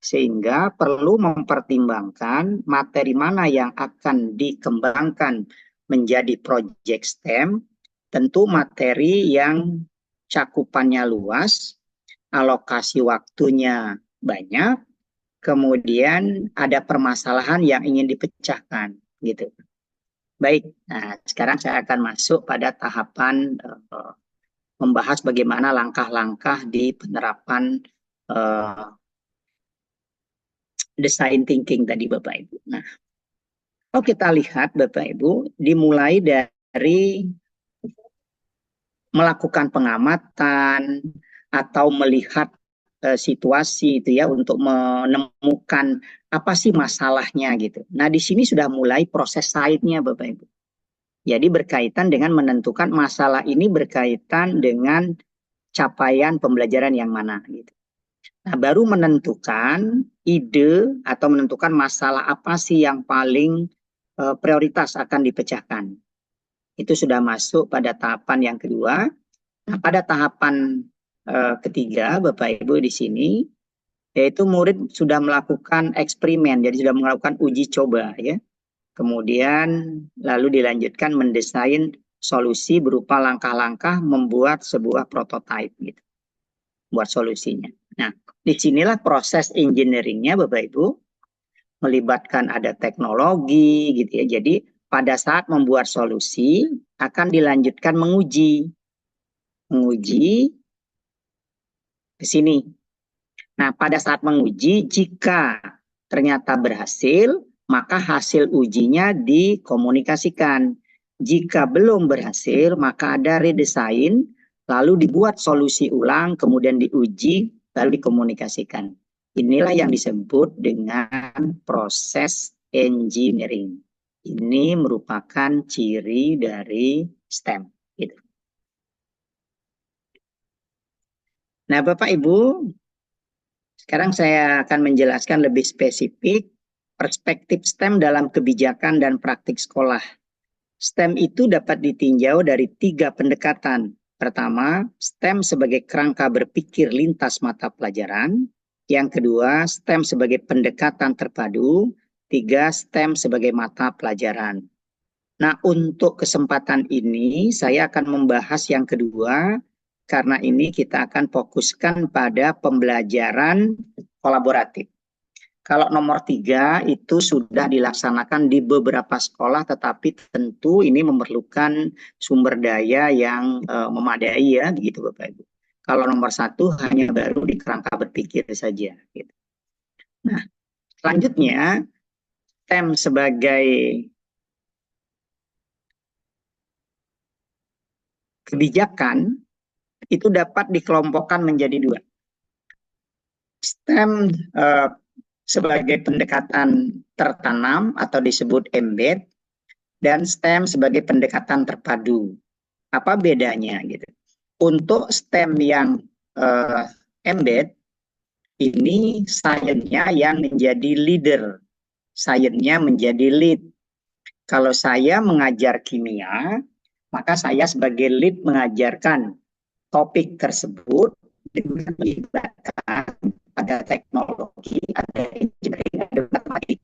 Sehingga perlu mempertimbangkan materi mana yang akan dikembangkan menjadi project STEM, tentu materi yang cakupannya luas, alokasi waktunya banyak, kemudian ada permasalahan yang ingin dipecahkan gitu. Baik, nah sekarang saya akan masuk pada tahapan membahas bagaimana langkah-langkah di penerapan design thinking tadi Bapak Ibu. Nah, kalau kita lihat Bapak Ibu, dimulai dari melakukan pengamatan atau melihat situasi itu ya untuk menemukan apa sih masalahnya gitu. Nah, di sini sudah mulai proses side-nya Bapak Ibu. Jadi berkaitan dengan menentukan masalah ini berkaitan dengan capaian pembelajaran yang mana gitu. Nah, baru menentukan ide atau menentukan masalah apa sih yang paling prioritas akan dipecahkan. Itu sudah masuk pada tahapan yang kedua. Nah, pada tahapan ketiga, Bapak Ibu di sini, yaitu murid sudah melakukan eksperimen, jadi sudah melakukan uji coba ya. Kemudian lalu dilanjutkan mendesain solusi berupa langkah-langkah membuat sebuah prototipe gitu. Buat solusinya. Nah, disinilah proses engineeringnya Bapak Ibu, melibatkan ada teknologi gitu ya. Jadi pada saat membuat solusi akan dilanjutkan menguji ke sini. Nah, pada saat menguji jika ternyata berhasil, maka hasil ujinya dikomunikasikan. Jika belum berhasil, maka ada redesign, lalu dibuat solusi ulang, kemudian diuji, lalu dikomunikasikan. Inilah yang disebut dengan proses engineering. Ini merupakan ciri dari STEM. Gitu. Nah, Bapak Ibu, sekarang saya akan menjelaskan lebih spesifik perspektif STEM dalam kebijakan dan praktik sekolah. STEM itu dapat ditinjau dari 3 pendekatan. Pertama, STEM sebagai kerangka berpikir lintas mata pelajaran. Yang kedua, STEM sebagai pendekatan terpadu. 3, STEM sebagai mata pelajaran. Nah, untuk kesempatan ini saya akan membahas yang kedua, karena ini kita akan fokuskan pada pembelajaran kolaboratif. Kalau nomor 3 itu sudah dilaksanakan di beberapa sekolah, tetapi tentu ini memerlukan sumber daya yang memadai ya, gitu Bapak Ibu. Kalau nomor 1 hanya baru di kerangka berpikir saja. Gitu. Nah, selanjutnya STEM sebagai kebijakan itu dapat dikelompokkan menjadi 2. STEM sebagai pendekatan tertanam atau disebut embed, dan STEM sebagai pendekatan terpadu. Apa bedanya gitu? Untuk STEM yang embed ini sainsnya yang menjadi leader, sainsnya menjadi lead. Kalau saya mengajar kimia, maka saya sebagai lead mengajarkan topik tersebut dengan melibatkan ada teknologi, ada engineering, ada matematik.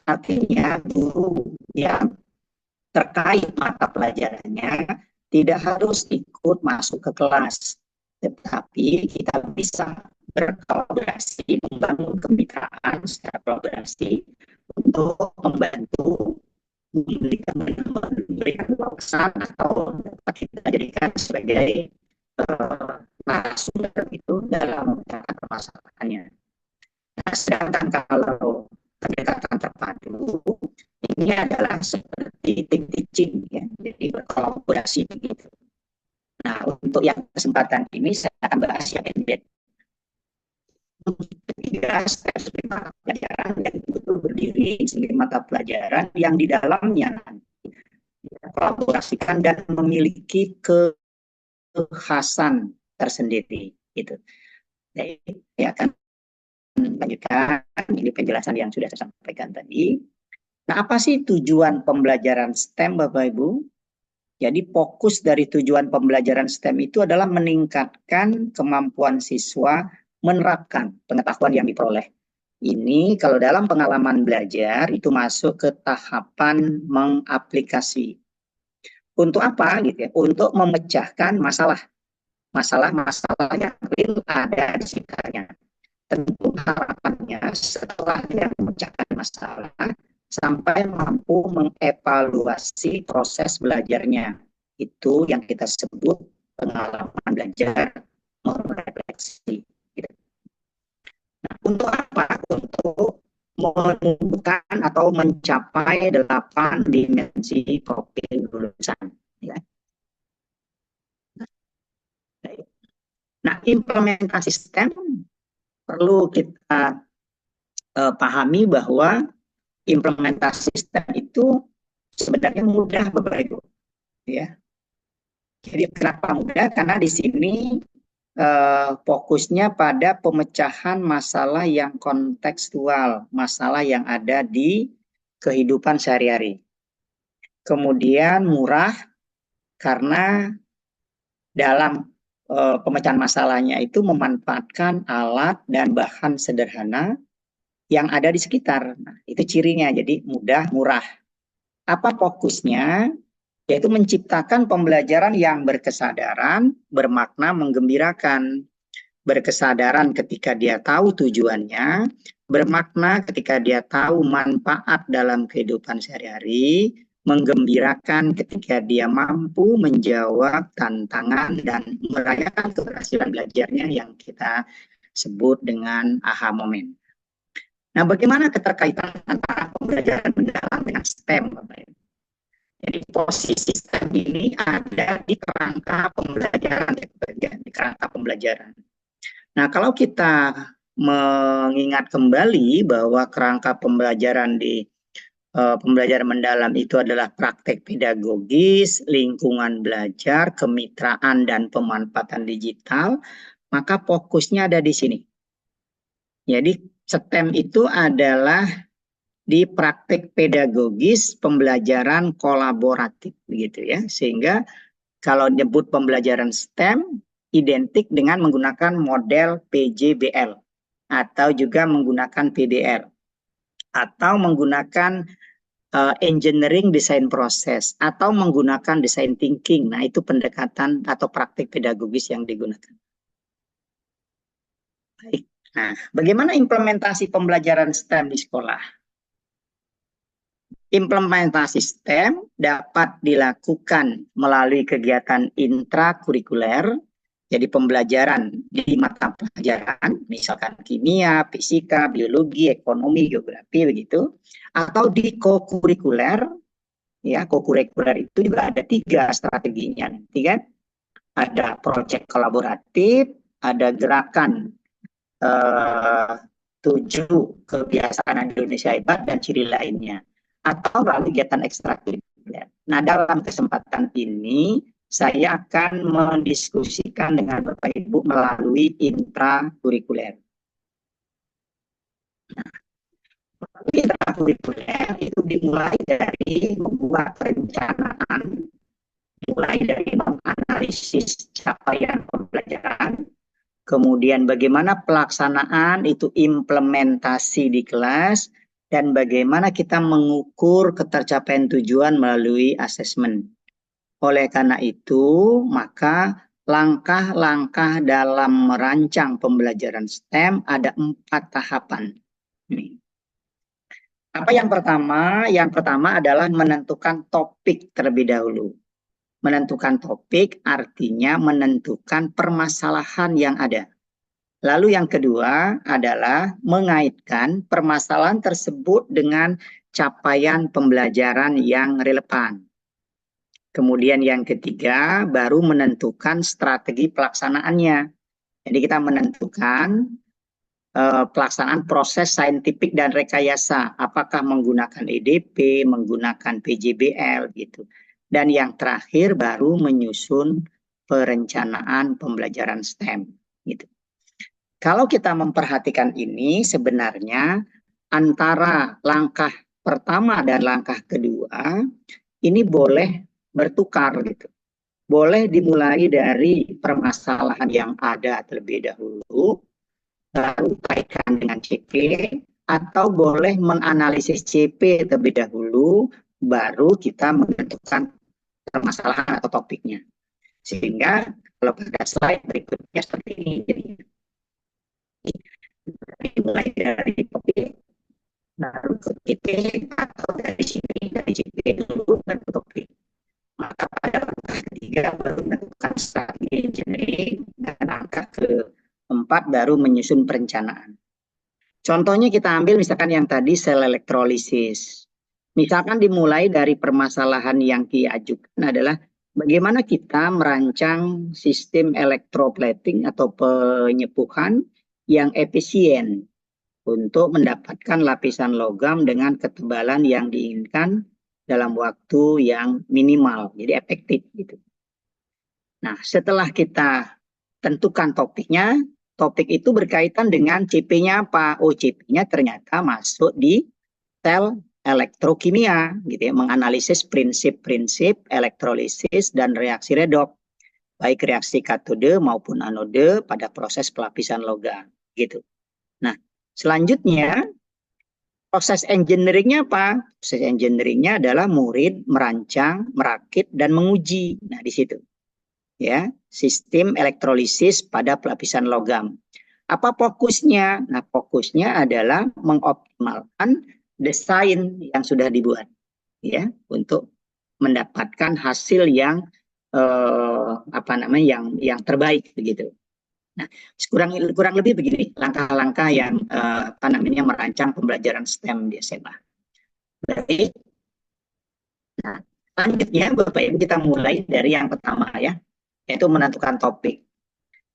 Artinya guru yang terkait mata pelajarannya tidak harus ikut masuk ke kelas, tetapi kita bisa berkolaborasi, membangun kemitraan secara kolaborasi untuk membantu memberikan wawasan atau dapat kita jadikan sebagai narasumber itu dalam memecahkan permasalahannya. Nah, sedangkan kalau pendekatan terpadu ini adalah seperti tim teaching, ya, jadi berkolaborasi begitu. Nah, untuk yang kesempatan ini saya akan bahas yang embed. Ketiga, step mata pelajaran yang betul berdiri sebagai mata pelajaran yang di dalamnya kolaborasikan dan memiliki kekhasan tersendiri. Gitu. Jadi, saya akan lanjutkan ini penjelasan yang sudah saya sampaikan tadi. Nah, apa sih tujuan pembelajaran STEM, Bapak Ibu? Jadi fokus dari tujuan pembelajaran STEM itu adalah meningkatkan kemampuan siswa menerapkan pengetahuan yang diperoleh. Ini kalau dalam pengalaman belajar itu masuk ke tahapan mengaplikasi. Untuk apa gitu ya? Untuk memecahkan masalah-masalah yang real ada di sekitarnya. Tentu harapannya setelah yang memecahkan masalah sampai mampu mengevaluasi proses belajarnya. Itu yang kita sebut pengalaman belajar merefleksi. Nah, untuk apa? Untuk menumbuhkan atau mencapai 8 dimensi profil lulusan. Ya. Nah, implementasi STEM perlu kita pahami bahwa implementasi STEM itu sebenarnya mudah, Bapak Ibu. Ya. Jadi kenapa mudah? Karena di sini fokusnya pada pemecahan masalah yang kontekstual, masalah yang ada di kehidupan sehari-hari. Kemudian murah karena dalam pemecahan masalahnya itu memanfaatkan alat dan bahan sederhana yang ada di sekitar. Nah, itu cirinya, jadi mudah, murah. Apa fokusnya? Yaitu menciptakan pembelajaran yang berkesadaran, bermakna, menggembirakan. Berkesadaran ketika dia tahu tujuannya, bermakna ketika dia tahu manfaat dalam kehidupan sehari-hari, menggembirakan ketika dia mampu menjawab tantangan dan merayakan keberhasilan belajarnya yang kita sebut dengan aha moment. Nah, bagaimana keterkaitan antara pembelajaran mendalam dengan STEM, Bapak Ibu? Jadi posisi STEM ini ada di kerangka pembelajaran, di kerangka pembelajaran. Nah, kalau kita mengingat kembali bahwa kerangka pembelajaran di pembelajaran mendalam itu adalah praktek pedagogis, lingkungan belajar, kemitraan, dan pemanfaatan digital, maka fokusnya ada di sini. Jadi STEM itu adalah di praktek pedagogis pembelajaran kolaboratif, begitu ya. Sehingga kalau nyebut pembelajaran STEM identik dengan menggunakan model PJBL atau juga menggunakan PDR atau menggunakan engineering design process atau menggunakan design thinking. Nah, itu pendekatan atau praktik pedagogis yang digunakan. Baik. Nah, bagaimana implementasi pembelajaran STEM di sekolah? Implementasi STEM dapat dilakukan melalui kegiatan intrakurikuler, jadi pembelajaran di mata pelajaran, misalkan kimia, fisika, biologi, ekonomi, geografi, begitu, atau di kokurikuler. Ya, kokurikuler itu juga ada 3 strateginya, nanti kan? Ada proyek kolaboratif, ada gerakan 7 kebiasaan Indonesia hebat dan ciri lainnya, atau melalui kegiatan ekstrakurikuler. Nah, dalam kesempatan ini saya akan mendiskusikan dengan Bapak Ibu melalui intrakurikuler. Intrakurikuler itu dimulai dari membuat perencanaan, mulai dari menganalisis capaian pembelajaran, kemudian bagaimana pelaksanaan itu implementasi di kelas, dan bagaimana kita mengukur ketercapaian tujuan melalui asesmen. Oleh karena itu, maka langkah-langkah dalam merancang pembelajaran STEM ada 4 tahapan. Apa yang pertama? Yang pertama adalah menentukan topik terlebih dahulu. Menentukan topik artinya menentukan permasalahan yang ada. Lalu yang kedua adalah mengaitkan permasalahan tersebut dengan capaian pembelajaran yang relevan. Kemudian yang ketiga baru menentukan strategi pelaksanaannya. Jadi kita menentukan pelaksanaan proses saintifik dan rekayasa, apakah menggunakan EDP, menggunakan PJBL gitu. Dan yang terakhir baru menyusun perencanaan pembelajaran STEM gitu. Kalau kita memperhatikan ini sebenarnya antara langkah pertama dan langkah kedua ini boleh bertukar gitu. Boleh dimulai dari permasalahan yang ada terlebih dahulu, baru kaitkan dengan CP, atau boleh menganalisis CP terlebih dahulu, baru kita menentukan permasalahan atau topiknya. Sehingga kalau pada slide berikutnya seperti ini, jadi mulai dari topik, baru ke CP, atau dari sini, dari CP dulu, baru ke topik. Maka pada langkah ketiga baru menentukan strategi engineering, dan langkah keempat baru menyusun perencanaan. Contohnya kita ambil misalkan yang tadi sel elektrolisis. Misalkan dimulai dari permasalahan yang diajukan adalah bagaimana kita merancang sistem electroplating atau penyepuhan yang efisien untuk mendapatkan lapisan logam dengan ketebalan yang diinginkan dalam waktu yang minimal, jadi efektif gitu. Nah, setelah kita tentukan topiknya, topik itu berkaitan dengan CP-nya apa? Oh, CP-nya ternyata masuk di sel elektrokimia, gitu ya, menganalisis prinsip-prinsip elektrolisis dan reaksi redoks, baik reaksi katode maupun anode pada proses pelapisan logam, gitu. Nah, selanjutnya proses engineeringnya apa? Proses engineeringnya adalah murid merancang, merakit, dan menguji. Nah, di situ. Ya, sistem elektrolisis pada pelapisan logam. Apa fokusnya? Nah, fokusnya adalah mengoptimalkan desain yang sudah dibuat. Ya, untuk mendapatkan hasil yang yang terbaik begitu. Nah, kurang lebih begini langkah-langkah yang merancang pembelajaran STEM di SMA. Baik. Nah, selanjutnya Bapak Ibu kita mulai dari yang pertama ya, yaitu menentukan topik.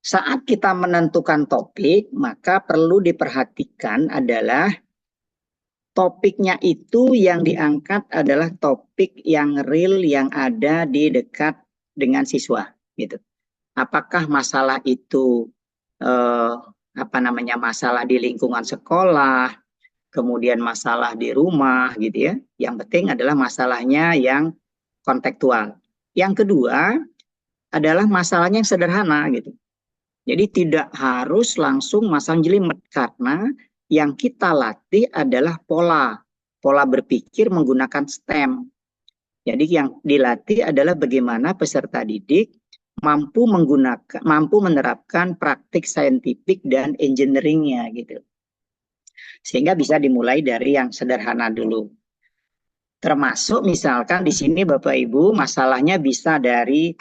Saat kita menentukan topik, maka perlu diperhatikan adalah topiknya itu yang diangkat adalah topik yang real yang ada di dekat dengan siswa gitu. Apakah masalah itu masalah di lingkungan sekolah, kemudian masalah di rumah gitu ya. Yang penting adalah masalahnya yang kontekstual. Yang kedua adalah masalahnya yang sederhana gitu. Jadi tidak harus langsung masalah jelimet karena yang kita latih adalah pola berpikir menggunakan STEM. Jadi yang dilatih adalah bagaimana peserta didik mampu menerapkan praktik saintifik dan engineeringnya gitu. Sehingga bisa dimulai dari yang sederhana dulu. Termasuk misalkan di sini Bapak Ibu masalahnya bisa dari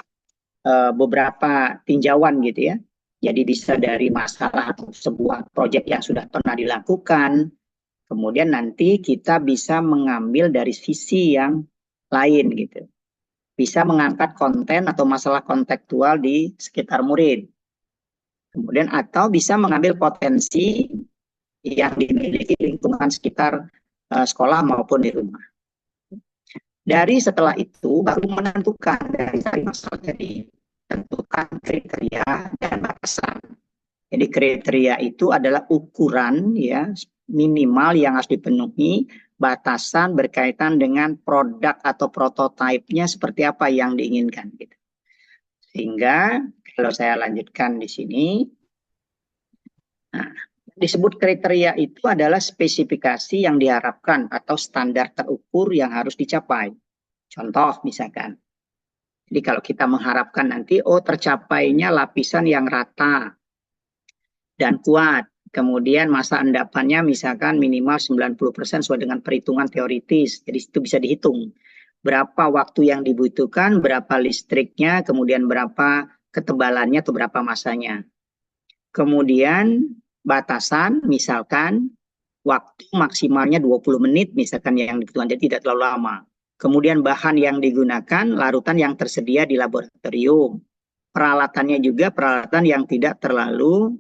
beberapa tinjauan gitu ya. Jadi bisa dari masalah atau sebuah proyek yang sudah pernah dilakukan. Kemudian nanti kita bisa mengambil dari sisi yang lain gitu. Bisa mengangkat konten atau masalah kontekstual di sekitar murid. Kemudian atau bisa mengambil potensi yang dimiliki lingkungan sekitar sekolah maupun di rumah. Dari setelah itu baru menentukan dari masalah jadi tentukan kriteria dan batasan. Jadi kriteria itu adalah ukuran ya minimal yang harus dipenuhi, batasan berkaitan dengan produk atau prototipenya seperti apa yang diinginkan gitu. Sehingga kalau saya lanjutkan di sini, nah, disebut kriteria itu adalah spesifikasi yang diharapkan atau standar terukur yang harus dicapai. Contoh misalkan, jadi kalau kita mengharapkan nanti, tercapainya lapisan yang rata dan kuat. Kemudian masa endapannya misalkan minimal 90% sesuai dengan perhitungan teoritis. Jadi itu bisa dihitung. Berapa waktu yang dibutuhkan, berapa listriknya, kemudian berapa ketebalannya atau berapa masanya. Kemudian batasan misalkan waktu maksimalnya 20 menit misalkan yang dibutuhkan, jadi tidak terlalu lama. Kemudian bahan yang digunakan, larutan yang tersedia di laboratorium. Peralatannya juga peralatan yang tidak terlalu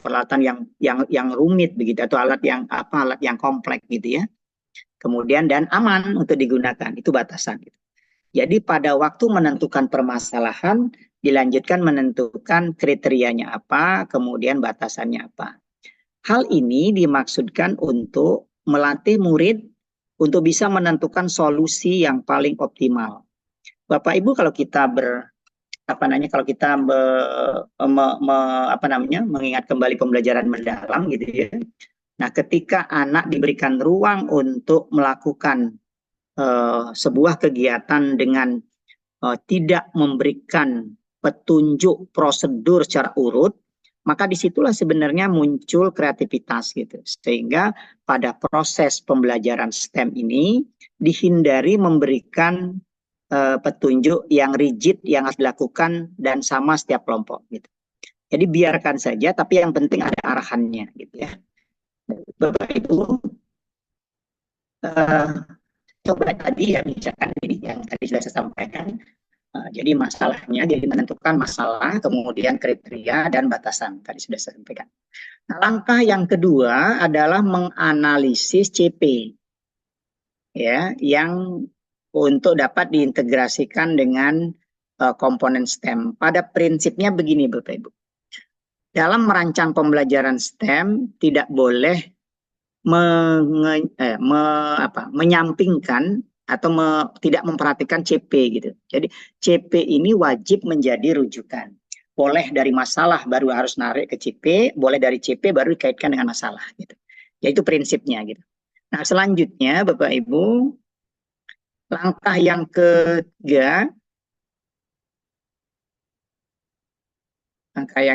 peralatan yang rumit begitu, atau alat yang kompleks gitu ya. Kemudian dan aman untuk digunakan, itu batasan gitu. Jadi pada waktu menentukan permasalahan, dilanjutkan menentukan kriterianya apa, kemudian batasannya apa. Hal ini dimaksudkan untuk melatih murid untuk bisa menentukan solusi yang paling optimal. Bapak Ibu, kalau kita mengingat kembali pembelajaran mendalam gitu ya. Nah, ketika anak diberikan ruang untuk melakukan sebuah kegiatan dengan tidak memberikan petunjuk prosedur secara urut, maka disitulah sebenarnya muncul kreativitas gitu. Sehingga pada proses pembelajaran STEM ini dihindari memberikan petunjuk yang rigid yang harus dilakukan dan sama setiap kelompok gitu. Jadi biarkan saja, tapi yang penting ada arahannya gitu ya. Bapak Ibu, coba tadi ya misalkan ini yang tadi sudah saya sampaikan. Jadi masalahnya, jadi menentukan masalah, kemudian kriteria dan batasan tadi sudah saya sampaikan. Nah, langkah yang kedua adalah menganalisis CP ya, yang untuk dapat diintegrasikan dengan komponen STEM. Pada prinsipnya begini Bapak Ibu. Dalam merancang pembelajaran STEM tidak boleh menyampingkan atau tidak memperhatikan CP gitu. Jadi CP ini wajib menjadi rujukan. Boleh dari masalah baru harus narik ke CP, boleh dari CP baru dikaitkan dengan masalah gitu. Yaitu prinsipnya gitu. Nah, selanjutnya Bapak Ibu, langkah yang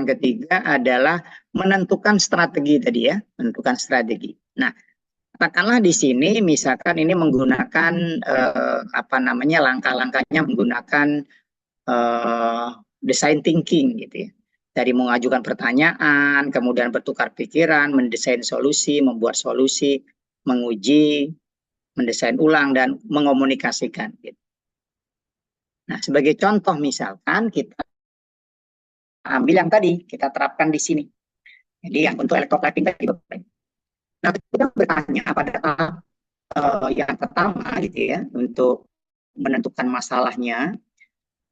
ketiga adalah menentukan strategi tadi ya, menentukan strategi. Nah, katakanlah di sini misalkan ini menggunakan langkah-langkahnya menggunakan design thinking gitu ya. Dari mengajukan pertanyaan, kemudian bertukar pikiran, mendesain solusi, membuat solusi, menguji, mendesain ulang dan mengomunikasikan gitu. Nah, sebagai contoh misalkan kita ambil yang tadi, kita terapkan di sini. Jadi yang untuk electroplating tadi. Nah, kita bertanya pada tahap yang pertama gitu ya, untuk menentukan masalahnya.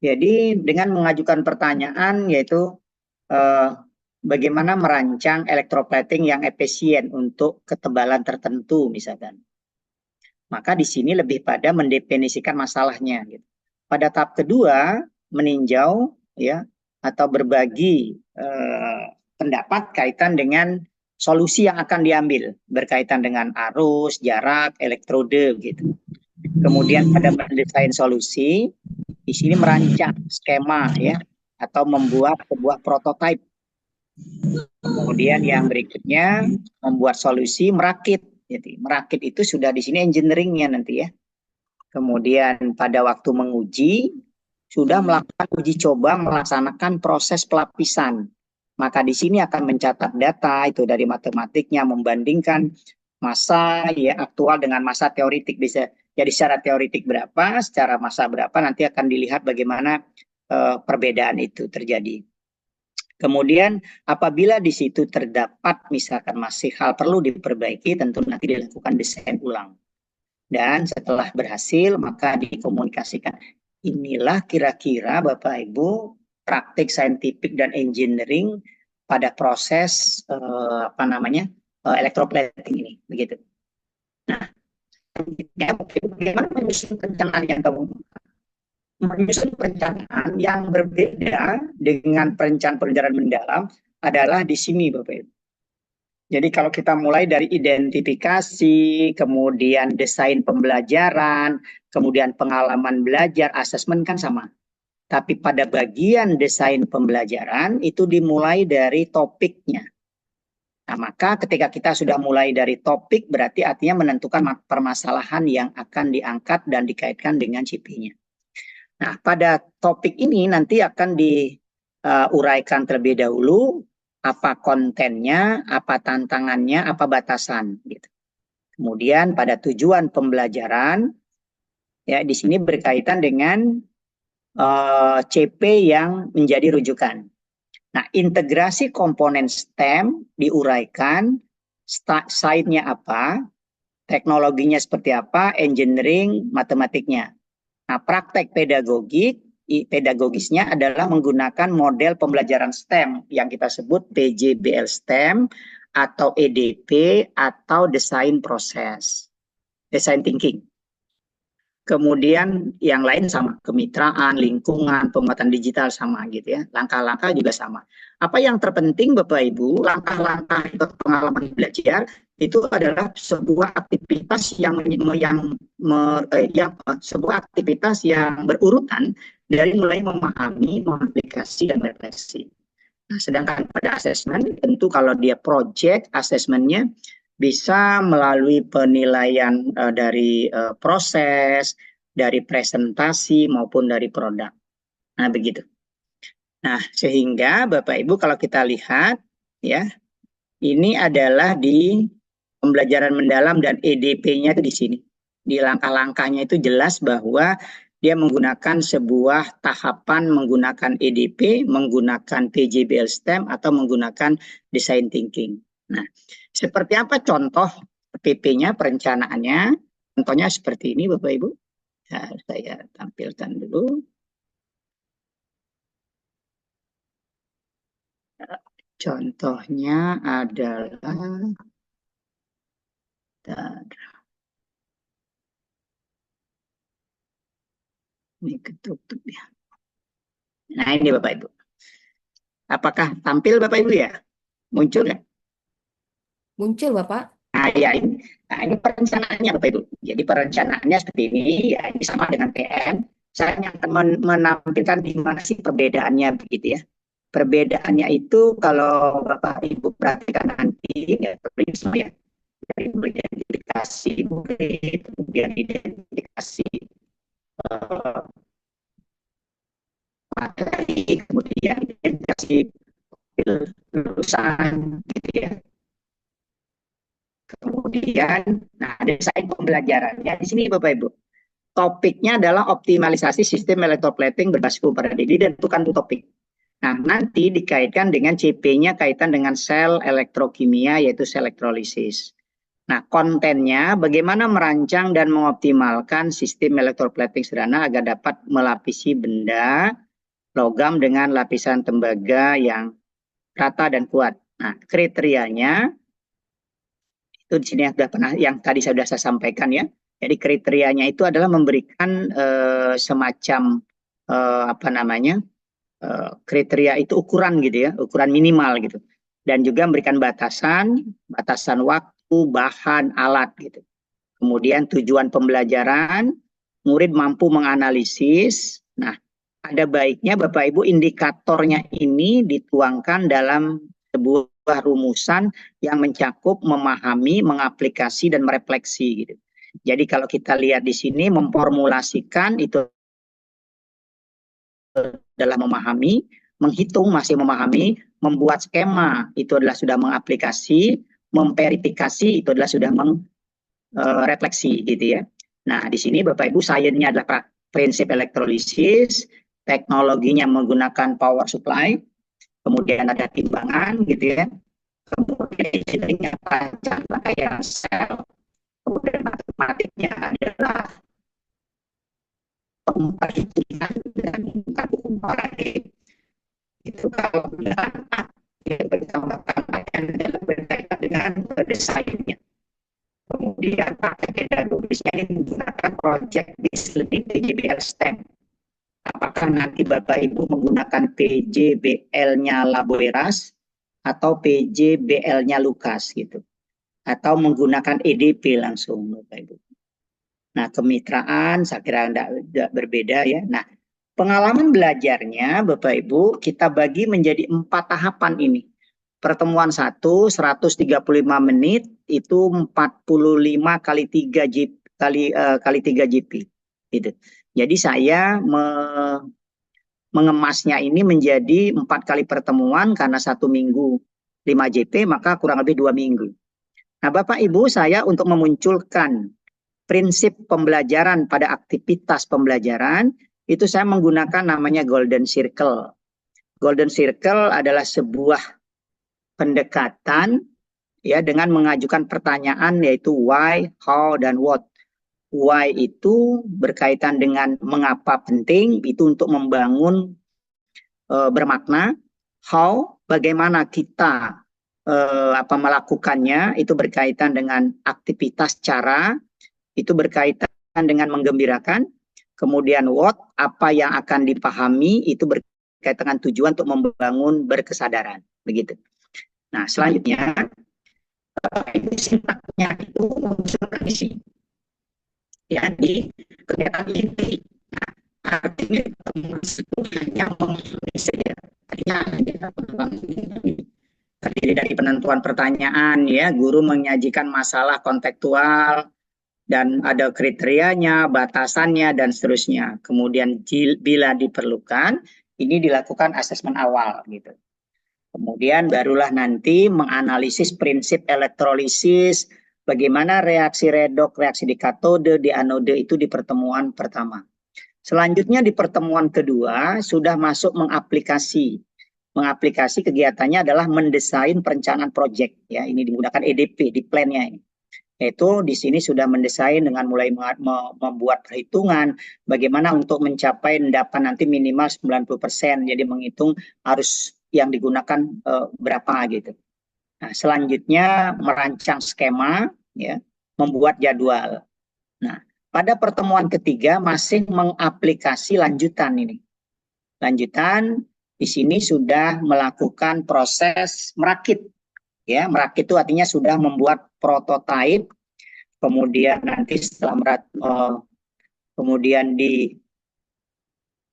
Jadi dengan mengajukan pertanyaan yaitu bagaimana merancang electroplating yang efisien untuk ketebalan tertentu misalkan. Maka di sini lebih pada mendefinisikan masalahnya gitu. Pada tahap kedua meninjau ya atau berbagi pendapat kaitan dengan solusi yang akan diambil berkaitan dengan arus, jarak, elektrode gitu. Kemudian pada mendesain solusi, di sini merancang skema ya atau membuat sebuah prototipe. Kemudian yang berikutnya membuat solusi, merakit. Jadi merakit itu sudah di sini engineeringnya nanti ya. Kemudian pada waktu menguji sudah melakukan uji coba melaksanakan proses pelapisan. Maka di sini akan mencatat data itu dari matematiknya, membandingkan masa ya aktual dengan masa teoritik. Bisa jadi secara teoritik berapa, secara masa berapa, nanti akan dilihat bagaimana perbedaan itu terjadi. Kemudian apabila di situ terdapat misalkan masih hal perlu diperbaiki, tentu nanti dilakukan desain ulang. Dan setelah berhasil maka dikomunikasikan. Inilah kira-kira Bapak Ibu praktik saintifik dan engineering pada proses electroplating ini, begitu. Nah, bagaimana menyusun perencanaan yang kamu menyusun perencanaan yang berbeda dengan perencanaan perjalanan mendalam adalah di sini, Bapak Ibu. Jadi kalau kita mulai dari identifikasi, kemudian desain pembelajaran, kemudian pengalaman belajar, asesmen kan sama. Tapi pada bagian desain pembelajaran itu dimulai dari topiknya. Nah, maka ketika kita sudah mulai dari topik berarti artinya menentukan permasalahan yang akan diangkat dan dikaitkan dengan CP-nya. Nah, pada topik ini nanti akan diuraikan terlebih dahulu apa kontennya, apa tantangannya, apa batasan gitu. Kemudian pada tujuan pembelajaran ya di sini berkaitan dengan CP yang menjadi rujukan. Nah, integrasi komponen STEM diuraikan, side-nya apa, teknologinya seperti apa, engineering, matematiknya. Nah, praktek pedagogisnya adalah menggunakan model pembelajaran STEM yang kita sebut PJBL STEM atau EDP atau desain proses, design thinking. Kemudian yang lain sama, kemitraan, lingkungan, penguatan digital sama gitu ya. Langkah-langkah juga sama. Apa yang terpenting Bapak Ibu, langkah-langkah pengalaman belajar itu adalah sebuah aktivitas sebuah aktivitas yang berurutan dari mulai memahami, mengaplikasi dan refleksi. Nah, sedangkan pada asesmen tentu kalau dia project asesmennya bisa melalui penilaian dari proses, dari presentasi maupun dari produk. Nah, begitu. Nah, sehingga Bapak Ibu kalau kita lihat ya, ini adalah di pembelajaran mendalam dan EDP-nya itu di sini. Di langkah-langkahnya itu jelas bahwa dia menggunakan sebuah tahapan menggunakan EDP, menggunakan PJBL STEM atau menggunakan design thinking. Nah, seperti apa contoh PP-nya, perencanaannya? Contohnya seperti ini Bapak Ibu. Nah, saya tampilkan dulu. Contohnya adalah ini ketutup ya. Nah, ini Bapak Ibu. Apakah tampil Bapak Ibu ya? Muncul ya? Muncul, Bapak. Nah, ya ini. Nah, ini perencanaannya Bapak Ibu. Jadi perencanaannya seperti ini, ya ini sama dengan PM. Saya akan menampilkan di mana sih perbedaannya begitu ya. Perbedaannya itu kalau Bapak Ibu perhatikan nanti ya, ya dari identifikasi murid, kemudian identifikasi materi, kemudian identifikasi lulusan gitu ya. Kemudian, nah desain pembelajarannya di sini Bapak Ibu. Topiknya adalah optimalisasi sistem electroplating berbasis pada diri dan bukan topik. Nah, nanti dikaitkan dengan CP-nya kaitan dengan sel elektrokimia yaitu sel elektrolisis. Nah, kontennya bagaimana merancang dan mengoptimalkan sistem electroplating sederhana agar dapat melapisi benda logam dengan lapisan tembaga yang rata dan kuat. Nah, kriterianya itu di sini yang tadi sudah saya sampaikan ya. Jadi kriterianya itu adalah memberikan semacam kriteria itu ukuran gitu ya, ukuran minimal gitu. Dan juga memberikan batasan waktu, bahan, alat gitu. Kemudian tujuan pembelajaran, murid mampu menganalisis. Nah, ada baiknya Bapak Ibu indikatornya ini dituangkan dalam sebuah rumusan yang mencakup memahami, mengaplikasi dan merefleksi gitu. Jadi kalau kita lihat di sini memformulasikan itu adalah memahami, menghitung masih memahami, membuat skema itu adalah sudah mengaplikasi, memverifikasi itu adalah sudah refleksi gitu ya. Nah, di sini Bapak Ibu sainsnya adalah prinsip elektrolisis, teknologinya menggunakan power supply, kemudian ada timbangan gitu ya. Kemudian engineeringnya rangkaian sel, kemudian matematiknya adalah perhitungan dan bukan paradigma. Itu kalau benar yang pertama adalah berkaitan dengan desainnya. Kemudian paket pedagogiknya ini menggunakan project based learning PJBL STEM. Apakah nanti Bapak Ibu menggunakan PJBL-nya Laboeras atau PJBL-nya Lukas gitu, atau menggunakan EDP langsung Bapak Ibu. Nah, kemitraan saya kira tidak berbeda ya. Nah, pengalaman belajarnya Bapak Ibu kita bagi menjadi 4 tahapan ini. Pertemuan 1 135 menit itu 45 kali 3 GP gitu. Jadi saya mengemasnya ini menjadi 4 kali pertemuan karena 1 minggu 5 JP maka kurang lebih 2 minggu. Nah, Bapak Ibu, saya untuk memunculkan prinsip pembelajaran pada aktivitas pembelajaran itu saya menggunakan namanya Golden Circle. Golden Circle adalah sebuah pendekatan ya dengan mengajukan pertanyaan yaitu why, how, dan what. Why itu berkaitan dengan mengapa penting, itu untuk membangun bermakna. How, bagaimana kita melakukannya, itu berkaitan dengan aktivitas cara, itu berkaitan dengan menggembirakan. Kemudian what, apa yang akan dipahami, itu berkaitan dengan tujuan untuk membangun berkesadaran. Begitu. Nah, selanjutnya, itu sifatnya itu mengusulkan isi. Ya, di kegiatan inti. Nah, artinya itu hanya mengusulkan saja. Artinya terdiri dari penentuan pertanyaan, ya, guru menyajikan masalah kontekstual, dan ada kriterianya, batasannya, dan seterusnya. Kemudian bila diperlukan, ini dilakukan asesmen awal, gitu. Kemudian barulah nanti menganalisis prinsip elektrolisis, bagaimana reaksi redoks, reaksi di katode, di anode itu di pertemuan pertama. Selanjutnya di pertemuan kedua sudah masuk mengaplikasi. Mengaplikasi kegiatannya adalah mendesain perencanaan proyek. Ya, ini menggunakan EDP di plan-nya ini. Yaitu di sini sudah mendesain dengan mulai membuat perhitungan bagaimana untuk mencapai endapan nanti minimal 90%. Jadi menghitung arus yang digunakan berapa gitu. Nah, selanjutnya merancang skema, ya, membuat jadwal. Nah, pada pertemuan ketiga masih mengaplikasi lanjutan ini. Lanjutan di sini sudah melakukan proses merakit. Ya, merakit itu artinya sudah membuat prototipe, kemudian nanti setelah kemudian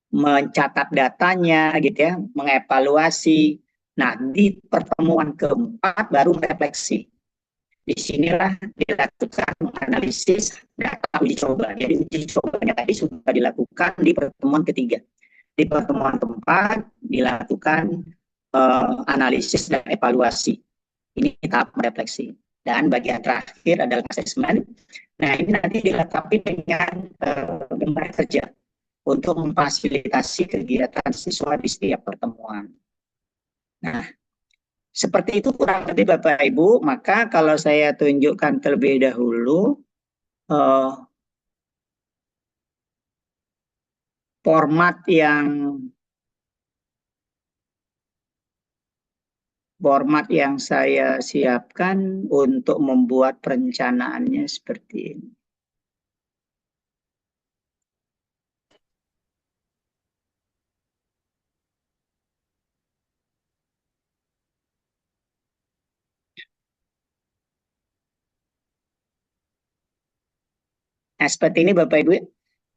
mencatat datanya gitu ya, mengevaluasi. Nah, di pertemuan keempat baru refleksi. Disinilah dilakukan analisis data uji coba. Jadi uji cobanya tadi sudah dilakukan di pertemuan ketiga. Di pertemuan keempat dilakukan analisis dan evaluasi. Ini tahap refleksi. Dan bagian terakhir adalah asesmen. Nah, ini nanti dilengkapi dengan gambar kerja untuk memfasilitasi kegiatan siswa di setiap pertemuan. Nah, seperti itu kurang lebih Bapak Ibu. Maka kalau saya tunjukkan terlebih dahulu format yang saya siapkan untuk membuat perencanaannya seperti ini. Nah, seperti ini Bapak Ibu.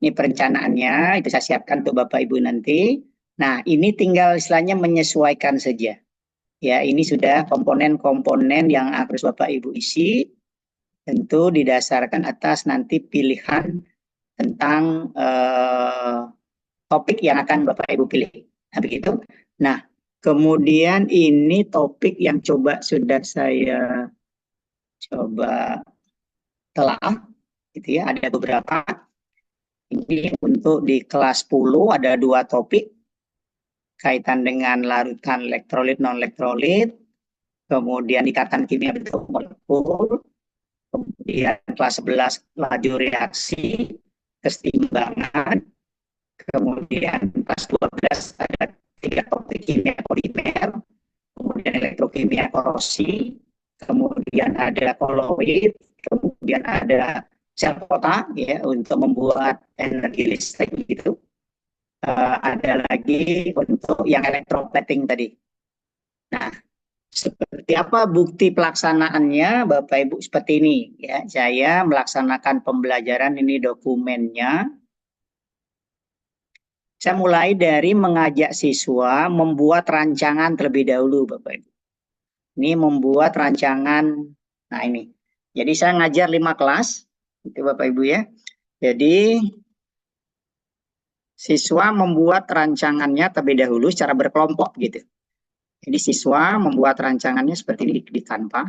Ini perencanaannya, itu saya siapkan untuk Bapak Ibu nanti. Nah, ini tinggal istilahnya menyesuaikan saja. Ya, ini sudah komponen-komponen yang harus Bapak Ibu isi. Tentu didasarkan atas nanti pilihan tentang topik yang akan Bapak Ibu pilih. Nah, begitu. Nah, kemudian ini topik yang sudah saya coba telah, gitu ya. Ada beberapa. Ini untuk di kelas 10 ada 2 topik kaitan dengan larutan elektrolit non-elektrolit, kemudian ikatan kimia bentuk molekul, kemudian kelas 11 laju reaksi, keseimbangan, kemudian kelas 12 ada 3 topik kimia polimer, kemudian kimia korosi, kemudian ada koloid, kemudian ada sel kota ya untuk membuat energi listrik gitu. Ada lagi untuk yang elektroplating tadi. Nah, seperti apa bukti pelaksanaannya, Bapak Ibu, seperti ini ya. Saya melaksanakan pembelajaran, ini dokumennya. Saya mulai dari mengajak siswa membuat rancangan terlebih dahulu, Bapak Ibu. Ini membuat rancangan, nah ini. Jadi saya ngajar 5 kelas, itu Bapak Ibu ya. Jadi siswa membuat rancangannya terlebih dahulu secara berkelompok gitu. Jadi siswa membuat rancangannya seperti ini di Canva.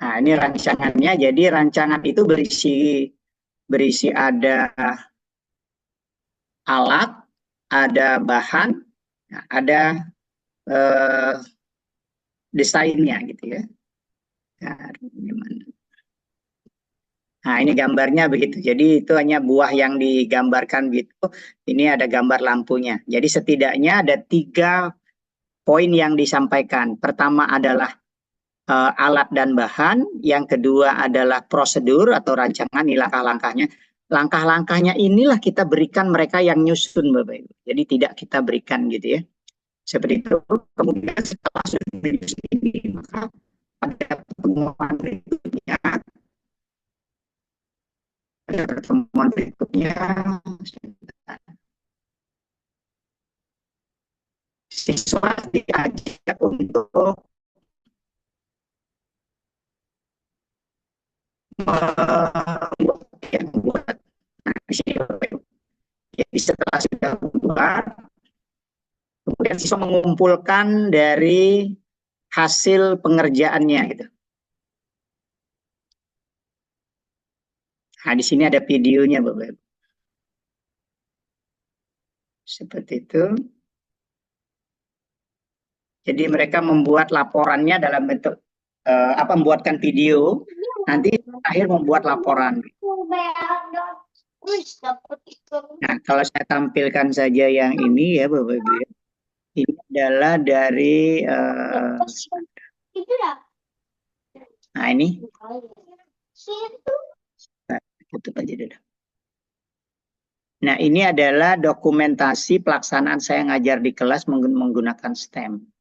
Nah, ini rancangannya. Jadi rancangan itu berisi ada alat, ada bahan, ada eh, desainnya gitu ya. Nah, ini gambarnya begitu. Jadi itu hanya buah yang digambarkan gitu. Ini ada gambar lampunya. Jadi setidaknya ada 3 poin yang disampaikan. Pertama adalah alat dan bahan. Yang kedua adalah prosedur atau rancangan, ini langkah-langkahnya. Langkah-langkahnya inilah kita berikan mereka yang nyusun, Bapak Ibu. Jadi tidak kita berikan gitu ya. Seperti itu. Kemudian setelah sudah menyusun ini, maka ada pengumuman berikutnya. Pada pertemuan berikutnya, siswa diajak untuk membuat. Nah, di sini jadi setelah sudah membuat, kemudian siswa mengumpulkan dari hasil pengerjaannya gitu. Nah, di sini ada videonya, Bapak Ibu. Seperti itu. Jadi mereka membuat laporannya dalam bentuk membuatkan video, nanti akhir membuat laporan. Nah, kalau saya tampilkan saja yang ini ya, Bapak Ibu ya. Ini adalah dari nah ini. Nah, tutup aja dulu. Nah, ini adalah dokumentasi pelaksanaan saya ngajar di kelas menggunakan STEM.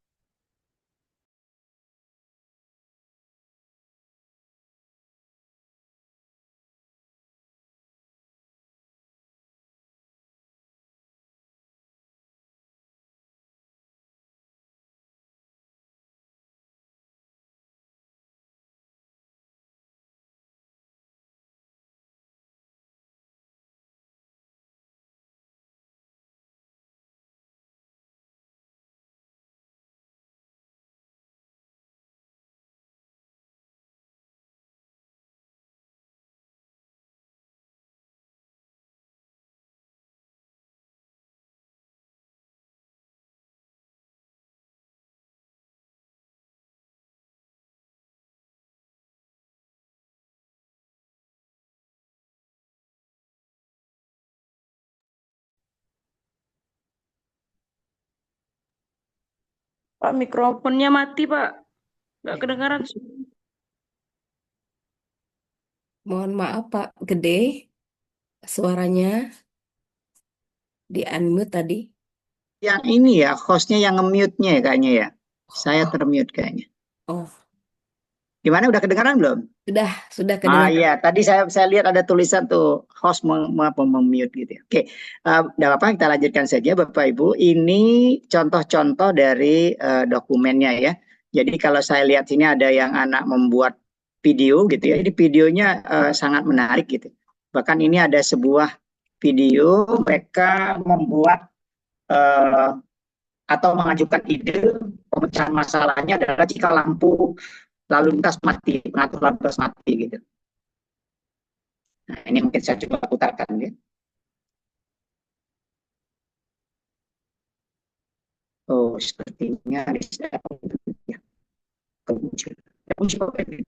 Pak, mikrofonnya mati, Pak. Nggak kedengaran. Mohon maaf, Pak. Gede suaranya di unmute tadi. Yang ini ya, hostnya yang nge-mute-nya ya kayaknya ya. Saya termute kayaknya. Oh, Gimana, udah kedengaran belum? sudah Ah kedengaran. iya, tadi saya lihat ada tulisan tuh host mem-mute gitu ya. Oke, udah apa, kita lanjutkan saja Bapak Ibu. Ini contoh-contoh dari dokumennya ya. Jadi kalau saya lihat sini ada yang anak membuat video gitu ya. Ini videonya sangat menarik gitu. Bahkan ini ada sebuah video mereka membuat eh, atau mengajukan ide pemecahan masalahnya adalah jika lampu lalu lintas mati, mengatur lalu lintas mati gitu. Nah, ini mungkin saya coba putarkan ya. Oh, sepertinya ya, kemuncul. Ya, muncul apa ini?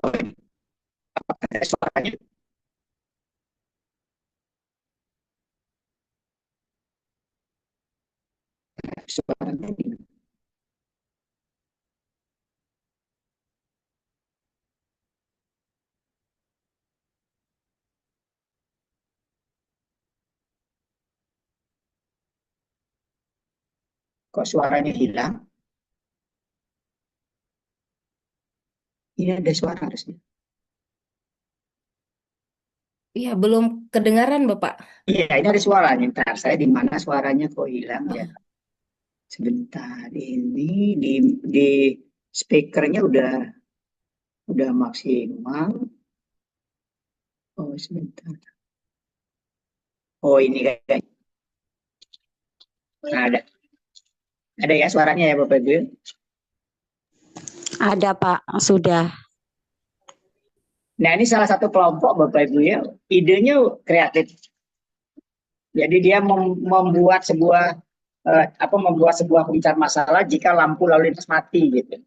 Oh, ini. Apakah ada suaranya? Kok suaranya hilang? Ini ada suara harusnya. Iya, belum kedengaran, Bapak. Iya, ini ada suaranya. Ntar saya di mana suaranya kok hilang ya? Oh, Sebentar, ini di speakernya udah maksimal. Oh, sebentar. Oh, ini kayak ada ya suaranya ya Bapak Ibu. Ada Pak, sudah. Nah, ini salah satu kelompok Bapak Ibu ya. Idenya kreatif. Jadi dia membuat sebuah pencari masalah jika lampu lalu lintas mati gitu.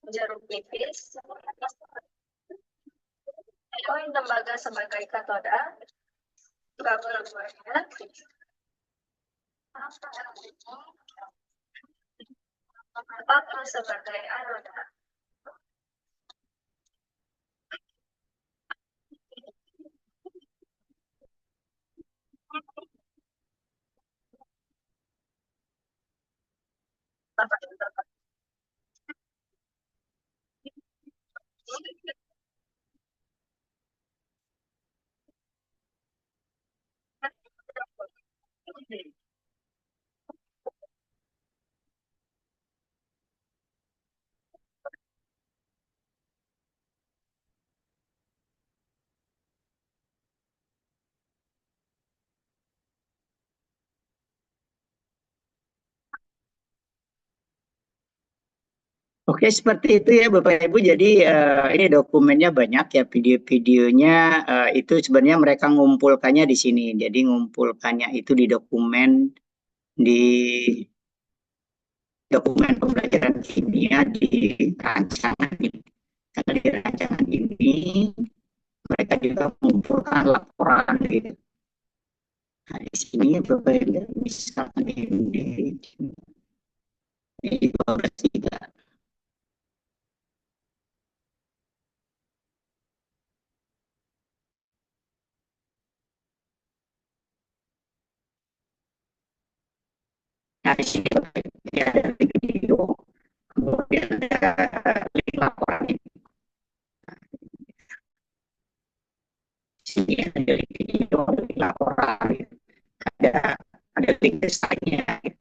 Jeruk nipis, koin tembaga sebagai katoda, kabel buahnya, paku sebagai anoda. Oke, seperti itu ya Bapak Ibu. Jadi ini dokumennya banyak ya, video-videonya itu sebenarnya mereka ngumpulkannya di sini. Jadi ngumpulkannya itu di dokumen pembelajaran kimia di rancangan ini. Karena di rancangan ini mereka juga mengumpulkan laporan gitu. Nah, di sini Bapak Ibu misalkan ini 12 juga. Nah, di sini Bapak Ibu ada video, kemudian ada link laporan ini. Di sini ada link video, ada link laporan, gitu. ada ada link desainnya. Gitu.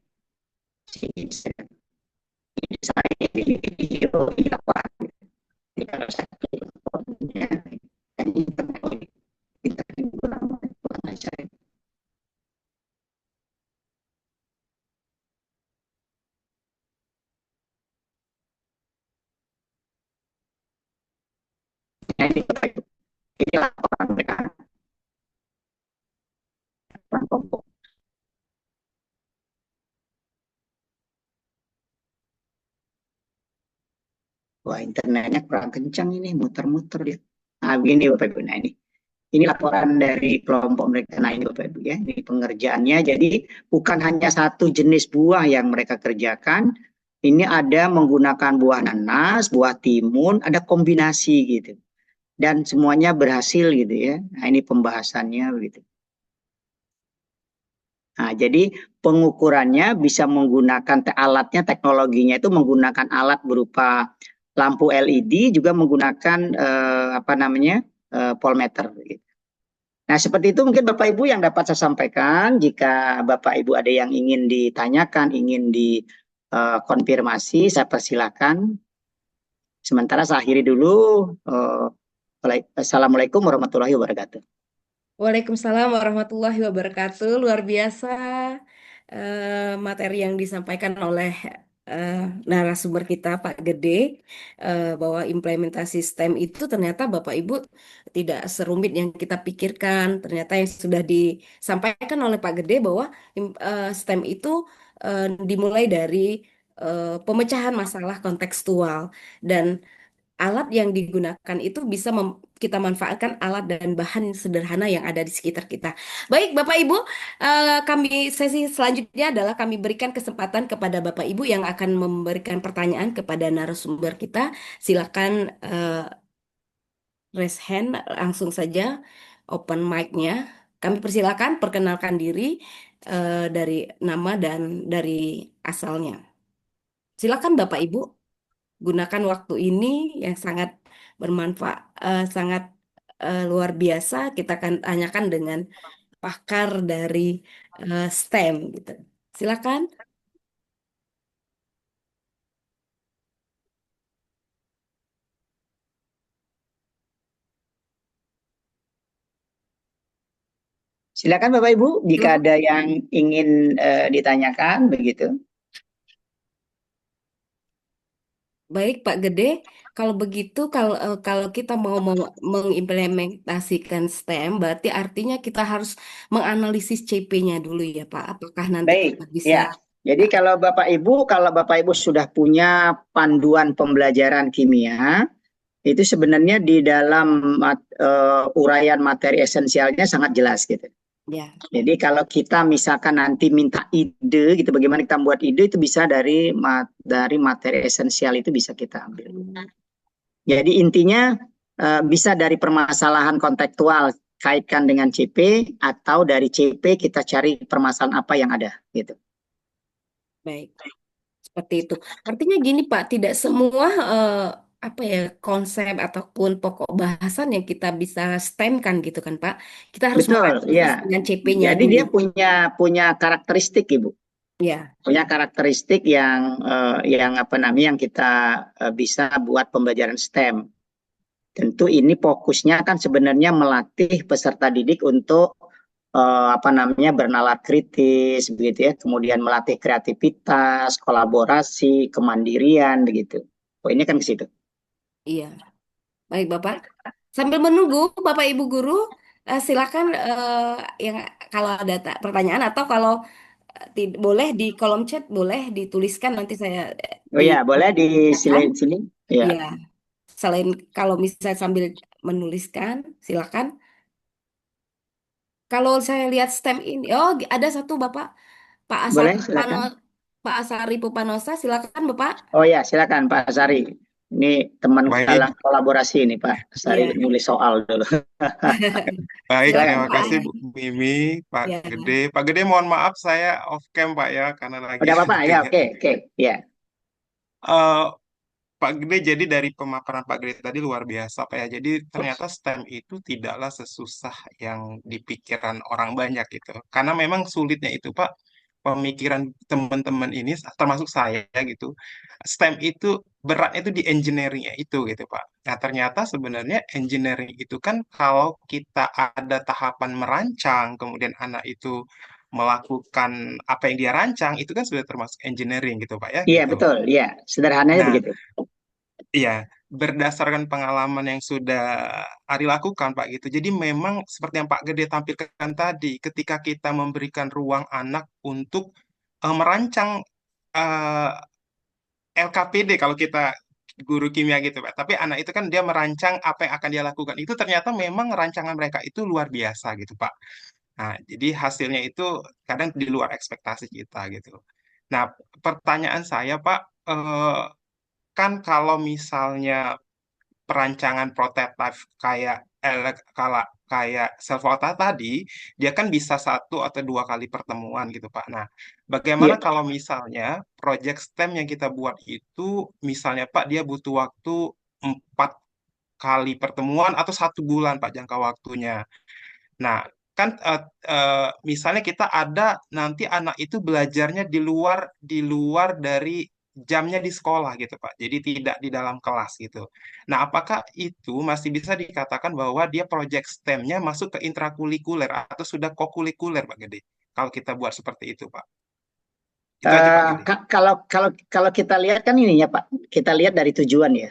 Sini desainnya di video, di laporan. Gitu. Jadi kalau saya klik fotonya, dan internet kita pulang aja. Nah, ini laporan mereka. Laporan. Wah, internetnya kurang kencang ini, muter-muter dia. Nah, begini Bapak Ibu. Nah, ini laporan dari kelompok mereka. Nah, ini Bapak Ibu ya, ini pengerjaannya. Jadi bukan hanya satu jenis buah yang mereka kerjakan. Ini ada menggunakan buah nanas, buah timun, ada kombinasi gitu. Dan semuanya berhasil gitu ya. Nah, ini pembahasannya gitu. Nah, jadi pengukurannya bisa menggunakan alatnya, teknologinya itu menggunakan alat berupa lampu LED, juga menggunakan voltmeter. Gitu. Nah, seperti itu mungkin Bapak Ibu yang dapat saya sampaikan. Jika Bapak Ibu ada yang ingin ditanyakan, ingin dikonfirmasi, saya persilakan. Sementara saya akhiri dulu. Assalamualaikum warahmatullahi wabarakatuh. Waalaikumsalam warahmatullahi wabarakatuh. Luar biasa materi yang disampaikan oleh eh, narasumber kita, Pak Gede, bahwa implementasi STEM itu ternyata Bapak Ibu tidak serumit yang kita pikirkan. Ternyata yang sudah disampaikan oleh Pak Gede bahwa STEM itu dimulai dari pemecahan masalah kontekstual dan alat yang digunakan itu bisa kita manfaatkan alat dan bahan sederhana yang ada di sekitar kita. Baik, Bapak Ibu, kami sesi selanjutnya adalah kami berikan kesempatan kepada Bapak Ibu yang akan memberikan pertanyaan kepada narasumber kita. Silakan raise hand langsung saja, open mic-nya. Kami persilakan perkenalkan diri dari nama dan dari asalnya. Silakan Bapak Ibu. Gunakan waktu ini yang sangat bermanfaat, sangat luar biasa. Kita akan tanyakan dengan pakar dari STEM gitu. Silakan. Silakan Bapak Ibu, jika Silakan. ada yang ingin ditanyakan begitu. Baik Pak Gede, kalau begitu kalau kita mau mengimplementasikan STEM, berarti artinya kita harus menganalisis CP-nya dulu ya Pak. Apakah nanti Baik, kita bisa ya. Jadi kalau Bapak Ibu sudah punya panduan pembelajaran kimia, itu sebenarnya di dalam uraian materi esensialnya sangat jelas gitu. ya? Jadi kalau kita misalkan nanti minta ide gitu, bagaimana kita membuat ide itu bisa dari materi esensial itu bisa kita ambil. Jadi intinya bisa dari permasalahan kontekstual kaitkan dengan CP atau dari CP kita cari permasalahan apa yang ada gitu. Baik. Seperti itu. Artinya gini Pak, tidak semua apa ya konsep ataupun pokok bahasan yang kita bisa stemkan gitu kan Pak. Kita harus Betul, menganalisis ya. dengan CP-nya Jadi dulu. dia punya karakteristik, Ibu. Ya, Punya karakteristik yang apa namanya yang kita bisa buat pembelajaran STEM. Tentu ini fokusnya kan sebenarnya melatih peserta didik untuk apa namanya bernalar kritis begitu ya, kemudian melatih kreativitas, kolaborasi, kemandirian begitu. Oh, ini kan ke situ. iya. Baik Bapak. Sambil menunggu Bapak Ibu guru, silakan yang kalau ada pertanyaan atau kalau boleh di kolom chat boleh dituliskan nanti saya Oh di ya, boleh di bacakan. sini. Ya, Iya. Selain kalau misalnya sambil menuliskan, silakan. Kalau saya lihat stem ini, oh ada satu Bapak, Pak Asari boleh silakan. Pak Asari Pupanosa, silakan Bapak. Oh ya, silakan Pak Sari. Ini teman dalam Baik, kolaborasi ini Pak Sari Iya, nulis soal dulu. baik. silakan Terima Pak. kasih Bu Mimi, Pak Ya, Gede. Pak Gede, mohon maaf saya off cam Pak ya, karena lagi Udah apa Pak? ada Ya, kegiatan. oke. Ya. Eh, Pak Gede, jadi dari pemaparan Pak Gede tadi luar biasa Pak ya. Jadi ternyata STEM itu tidaklah sesusah yang dipikiran orang banyak gitu. Karena memang sulitnya itu Pak, pemikiran teman-teman ini termasuk saya gitu. STEM itu beratnya itu di engineering-nya itu gitu Pak. Nah, ternyata sebenarnya engineering itu kan kalau kita ada tahapan merancang, kemudian anak itu melakukan apa yang dia rancang, itu kan sudah termasuk engineering gitu Pak ya Iya, gitu. betul. Iya, sederhananya Nah, begitu. iya, berdasarkan pengalaman yang sudah Ari lakukan, Pak, gitu. Jadi memang seperti yang Pak Gede tampilkan tadi, ketika kita memberikan ruang anak untuk merancang eh, LKPD kalau kita guru kimia gitu, Pak. Tapi anak itu kan dia merancang apa yang akan dia lakukan. Itu ternyata memang rancangan mereka itu luar biasa gitu, Pak. Nah, jadi hasilnya itu kadang di luar ekspektasi kita gitu. Nah, pertanyaan saya, Pak, kan kalau misalnya perancangan prototipe kayak kayak self auto tadi, dia kan bisa satu atau dua kali pertemuan gitu Pak. Nah, bagaimana Iya. kalau misalnya project STEM yang kita buat itu, misalnya Pak dia butuh waktu 4 kali pertemuan atau 1 bulan Pak jangka waktunya. Nah, kan misalnya kita ada nanti anak itu belajarnya di luar dari jamnya di sekolah gitu, Pak. Jadi tidak di dalam kelas gitu. Nah, apakah itu masih bisa dikatakan bahwa dia project STEM-nya masuk ke intrakurikuler atau sudah kokurikuler, Pak Gede? Kalau kita buat seperti itu, Pak. Itu aja, Pak Gede. Kalau kita lihat kan ininya Pak, kita lihat dari tujuan ya.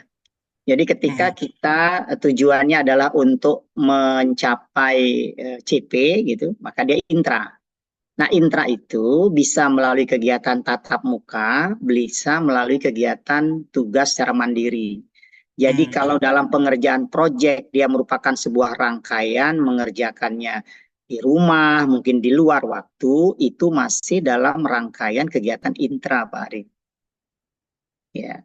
Jadi ketika Hmm. kita tujuannya adalah untuk mencapai CP gitu, maka dia intra. Nah, intra itu bisa melalui kegiatan tatap muka, bisa melalui kegiatan tugas secara mandiri. Jadi Hmm. kalau dalam pengerjaan proyek dia merupakan sebuah rangkaian mengerjakannya di rumah, mungkin di luar waktu, itu masih dalam rangkaian kegiatan intra, Pak Arif. Ya,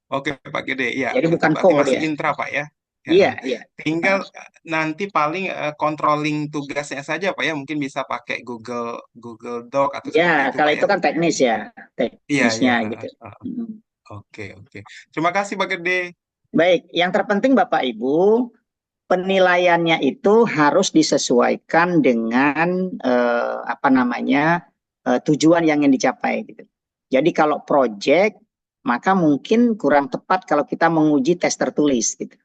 Oke, Pak Gede. Ya, jadi itu bukan berarti core masih ya. intra, Pak ya. Ya. Iya, iya. Tinggal nanti paling controlling tugasnya saja, Pak ya. Mungkin bisa pakai Google Google Doc atau Ya, seperti itu, kalau Pak itu ya. kan teknis ya, Iya, iya. teknisnya gitu. Mm. Oke, oke. Terima kasih, Pak Gede. Baik, yang terpenting Bapak Ibu, penilaiannya itu harus disesuaikan dengan apa namanya tujuan yang ingin dicapai gitu. Jadi kalau project maka mungkin kurang tepat kalau kita menguji tes tertulis gitu.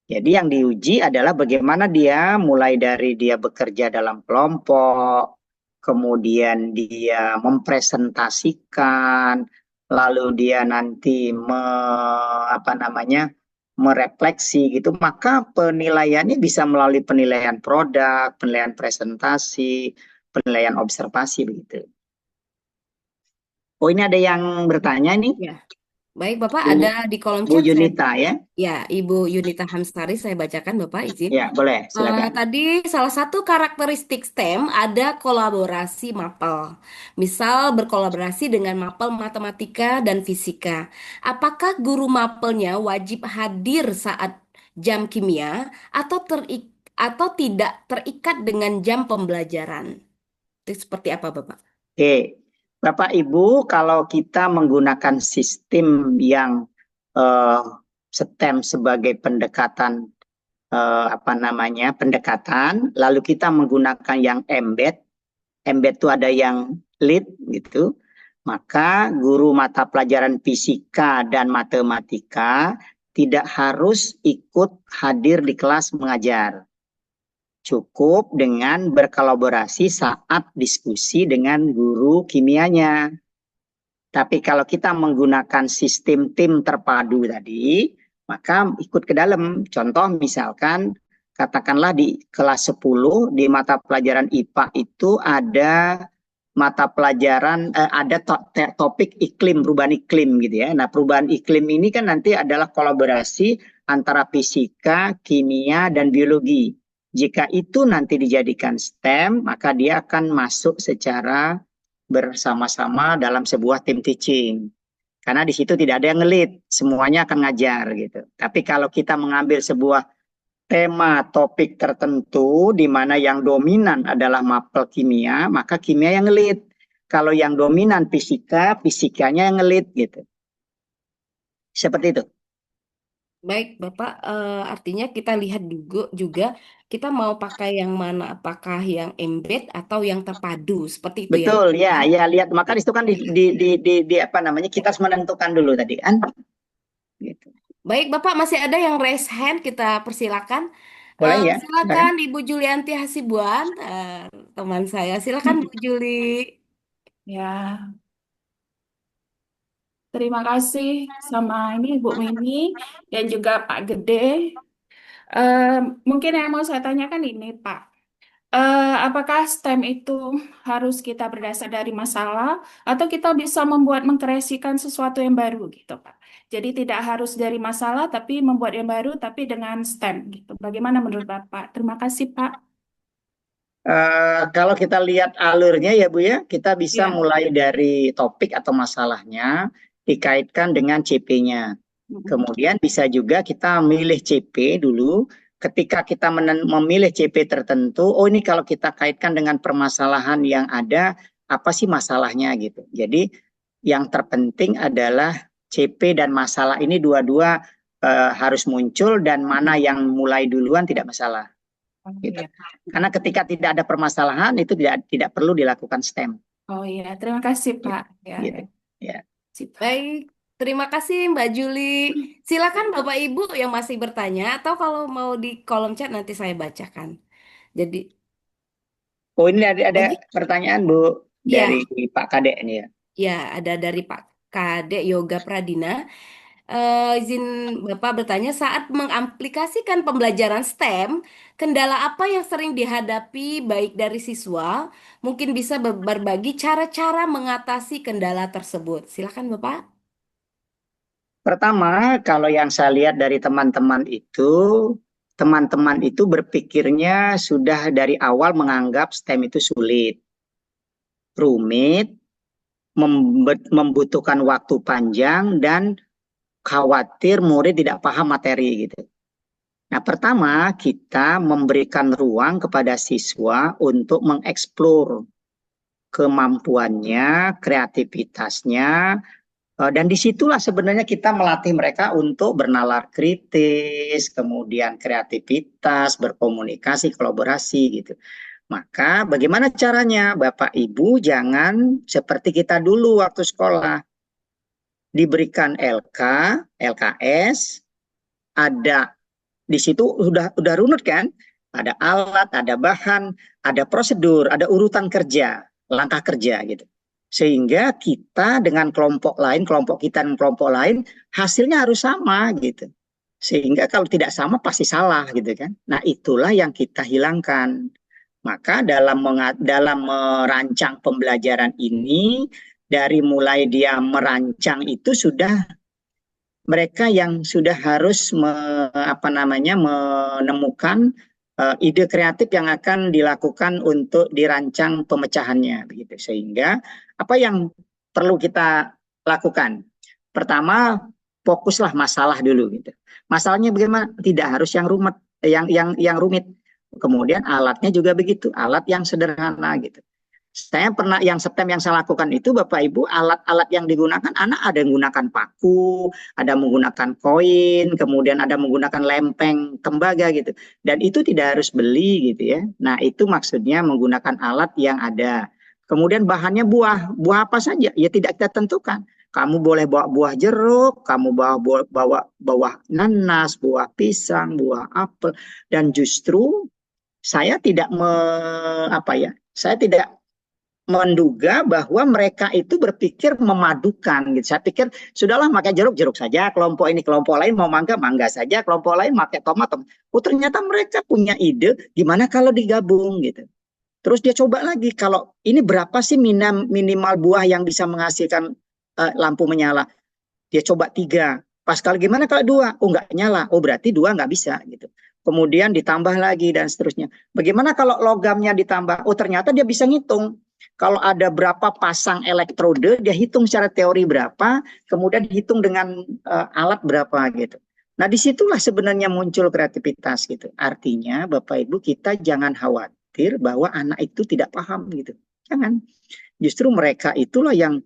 Jadi yang diuji adalah bagaimana dia mulai dari dia bekerja dalam kelompok, kemudian dia mempresentasikan, lalu dia nanti apa namanya merefleksi gitu, maka penilaiannya bisa melalui penilaian produk, penilaian presentasi, penilaian observasi begitu. Oh, ini ada yang bertanya nih, Ya, baik Bapak, Bu, ada di kolom Bu chat saya. Yunita ya. Ya, Ibu Yunita Hamsari, saya bacakan Bapak izin. Ya, boleh, silakan. Tadi salah satu karakteristik STEM ada kolaborasi mapel. Misal berkolaborasi dengan mapel matematika dan fisika. Apakah guru mapelnya wajib hadir saat jam kimia atau atau tidak terikat dengan jam pembelajaran? Itu seperti apa, Bapak? Oke, Bapak Ibu, kalau kita menggunakan sistem yang eh, STEM sebagai pendekatan apa namanya pendekatan, lalu kita menggunakan yang embed, embed itu ada yang lead gitu, maka guru mata pelajaran fisika dan matematika tidak harus ikut hadir di kelas mengajar. Cukup dengan berkolaborasi saat diskusi dengan guru kimianya. Tapi kalau kita menggunakan sistem tim terpadu tadi, maka ikut ke dalam. Contoh misalkan, katakanlah di kelas 10, di mata pelajaran IPA itu ada mata pelajaran, ada topik iklim, perubahan iklim gitu ya. Nah, perubahan iklim ini kan nanti adalah kolaborasi antara fisika, kimia, dan biologi. Jika itu nanti dijadikan STEM, maka dia akan masuk secara bersama-sama dalam sebuah tim teaching. Karena di situ tidak ada yang ngelit, semuanya akan ngajar gitu. Tapi kalau kita mengambil sebuah tema topik tertentu di mana yang dominan adalah mapel kimia, maka kimia yang ngelit. Kalau yang dominan fisika, fisikanya yang ngelit gitu. Seperti itu. Baik, Bapak, artinya kita lihat juga kita mau pakai yang mana, apakah yang embed atau yang terpadu, seperti itu ya, Betul, Bapak ya, ya. ya lihat. Maka itu kan di apa namanya kita harus menentukan dulu tadi kan. Gitu. Baik, Bapak, masih ada yang raise hand, kita persilakan. Boleh ya, Silakan silakan. Ibu Julianti Hasibuan, teman saya. Silakan Bu Juli. Ya, terima kasih sama ini Bu Mimi dan juga Pak Gede. Eh, Mungkin yang mau saya tanyakan ini Pak, apakah STEM itu harus kita berdasar dari masalah atau kita bisa membuat mengkreasikan sesuatu yang baru gitu Pak? Jadi tidak harus dari masalah tapi membuat yang baru tapi dengan STEM gitu. Bagaimana menurut Bapak? Terima kasih Pak. Kalau kita lihat alurnya ya Bu ya, kita bisa Ya. mulai dari topik atau masalahnya dikaitkan dengan CP-nya. Kemudian bisa juga kita milih CP dulu. Ketika kita memilih CP tertentu, oh ini kalau kita kaitkan dengan permasalahan yang ada, apa sih masalahnya gitu. Jadi yang terpenting adalah CP dan masalah ini dua-dua harus muncul dan mana yang mulai duluan tidak masalah. Oh Gitu. iya. Karena ketika tidak ada permasalahan itu tidak perlu dilakukan STEM. Oh iya, terima kasih Pak. Ya, Gitu. ya. Ya. Sip. Baik, terima kasih Mbak Juli. Silakan Bapak Ibu yang masih bertanya, atau kalau mau di kolom chat nanti saya bacakan. Jadi, Oh ini ada bagi, pertanyaan Bu ya, dari Pak Kadek ini ya. ya ada dari Pak Kadek Yoga Pradina. izin Bapak bertanya, saat mengaplikasikan pembelajaran STEM, kendala apa yang sering dihadapi baik dari siswa? Mungkin bisa berbagi cara-cara mengatasi kendala tersebut. Silakan Bapak. Pertama, kalau yang saya lihat dari teman-teman itu berpikirnya sudah dari awal menganggap STEM itu sulit, rumit, membutuhkan waktu panjang, dan khawatir murid tidak paham materi gitu. Nah, pertama kita memberikan ruang kepada siswa untuk mengeksplor kemampuannya, kreativitasnya, dan disitulah sebenarnya kita melatih mereka untuk bernalar kritis, kemudian kreativitas, berkomunikasi, kolaborasi gitu. Maka bagaimana caranya? Bapak Ibu jangan seperti kita dulu waktu sekolah. Diberikan LK, LKS, ada di situ udah runut kan? Ada alat, ada bahan, ada prosedur, ada urutan kerja, langkah kerja gitu. Sehingga kita dengan kelompok lain, kelompok kita dan kelompok lain, hasilnya harus sama gitu. Sehingga kalau tidak sama pasti salah gitu kan. Nah, itulah yang kita hilangkan. Maka dalam merancang pembelajaran ini, dari mulai dia merancang itu sudah mereka yang sudah harus menemukan ide kreatif yang akan dilakukan untuk dirancang pemecahannya begitu. Sehingga apa yang perlu kita lakukan? Pertama, fokuslah masalah dulu gitu. Masalahnya bagaimana? Tidak harus yang rumit, yang rumit. Kemudian alatnya juga begitu, alat yang sederhana gitu. Saya pernah yang STEM yang saya lakukan itu Bapak Ibu, alat-alat yang digunakan anak ada yang menggunakan paku, ada menggunakan koin, kemudian ada menggunakan lempeng tembaga gitu. Dan itu tidak harus beli gitu ya. Nah, itu maksudnya menggunakan alat yang ada. Kemudian bahannya buah apa saja? Ya tidak kita tentukan. Kamu boleh bawa buah jeruk, kamu bawa nanas, buah pisang, buah apel, dan justru saya tidak saya tidak menduga bahwa mereka itu berpikir memadukan gitu. Saya pikir sudahlah pakai jeruk saja, kelompok ini, kelompok lain mau mangga saja, kelompok lain pakai tomat. Oh, ternyata mereka punya ide gimana kalau digabung gitu. Terus dia coba lagi, kalau ini berapa sih minimal buah yang bisa menghasilkan lampu menyala. Dia coba 3. Pas kali gimana kalau 2? Oh, nggak nyala. Oh, berarti 2 nggak bisa gitu. Kemudian ditambah lagi dan seterusnya. Bagaimana kalau logamnya ditambah? Oh, ternyata dia bisa ngitung. Kalau ada berapa pasang elektrode, dia hitung secara teori berapa, kemudian hitung dengan alat berapa gitu. Nah, disitulah sebenarnya muncul kreativitas gitu. Artinya, Bapak Ibu, kita jangan khawatir bahwa anak itu tidak paham gitu. Jangan. Justru mereka itulah yang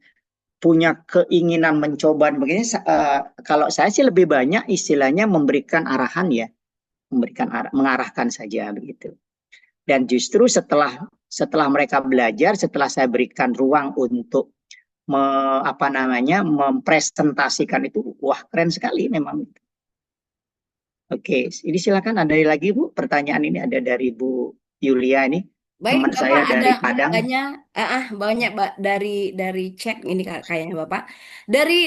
punya keinginan mencoba begini. Kalau saya sih lebih banyak istilahnya memberikan arahan ya, mengarahkan saja begitu. Dan justru setelah mereka belajar, setelah saya berikan ruang untuk mempresentasikan itu, wah keren sekali memang. Oke, ini silakan ada lagi Bu, pertanyaan ini ada dari Bu Yulia ini, Baik, teman Bapak saya ada dari Padang. banyak dari chat ini kayaknya Bapak.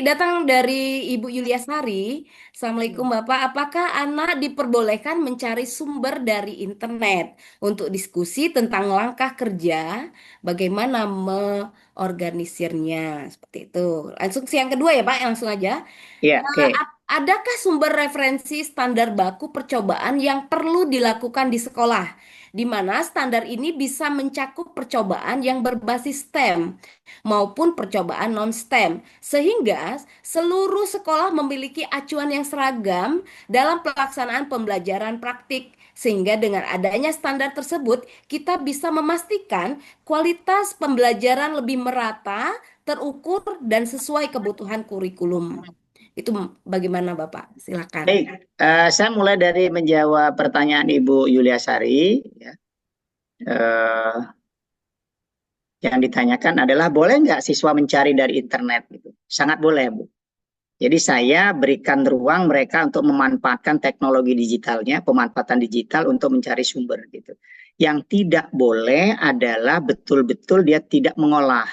Datang dari Ibu Yulia Sari. Assalamualaikum Bapak. Apakah anak diperbolehkan mencari sumber dari internet untuk diskusi tentang langkah kerja, bagaimana mengorganisirnya seperti itu. Langsung yang kedua ya Pak, langsung aja. Iya, oke. Adakah sumber referensi standar baku percobaan yang perlu dilakukan di sekolah, di mana standar ini bisa mencakup percobaan yang berbasis STEM maupun percobaan non-STEM, sehingga seluruh sekolah memiliki acuan yang seragam dalam pelaksanaan pembelajaran praktik. Sehingga dengan adanya standar tersebut, kita bisa memastikan kualitas pembelajaran lebih merata, terukur, dan sesuai kebutuhan kurikulum. Itu bagaimana Bapak? Silakan. Baik, saya mulai dari menjawab pertanyaan Ibu Yulia Sari. Ya. Yang ditanyakan adalah boleh nggak siswa mencari dari internet? Gitu. Sangat boleh, Bu. Jadi saya berikan ruang mereka untuk memanfaatkan teknologi digitalnya, pemanfaatan digital untuk mencari sumber. Gitu. Yang tidak boleh adalah betul-betul dia tidak mengolah.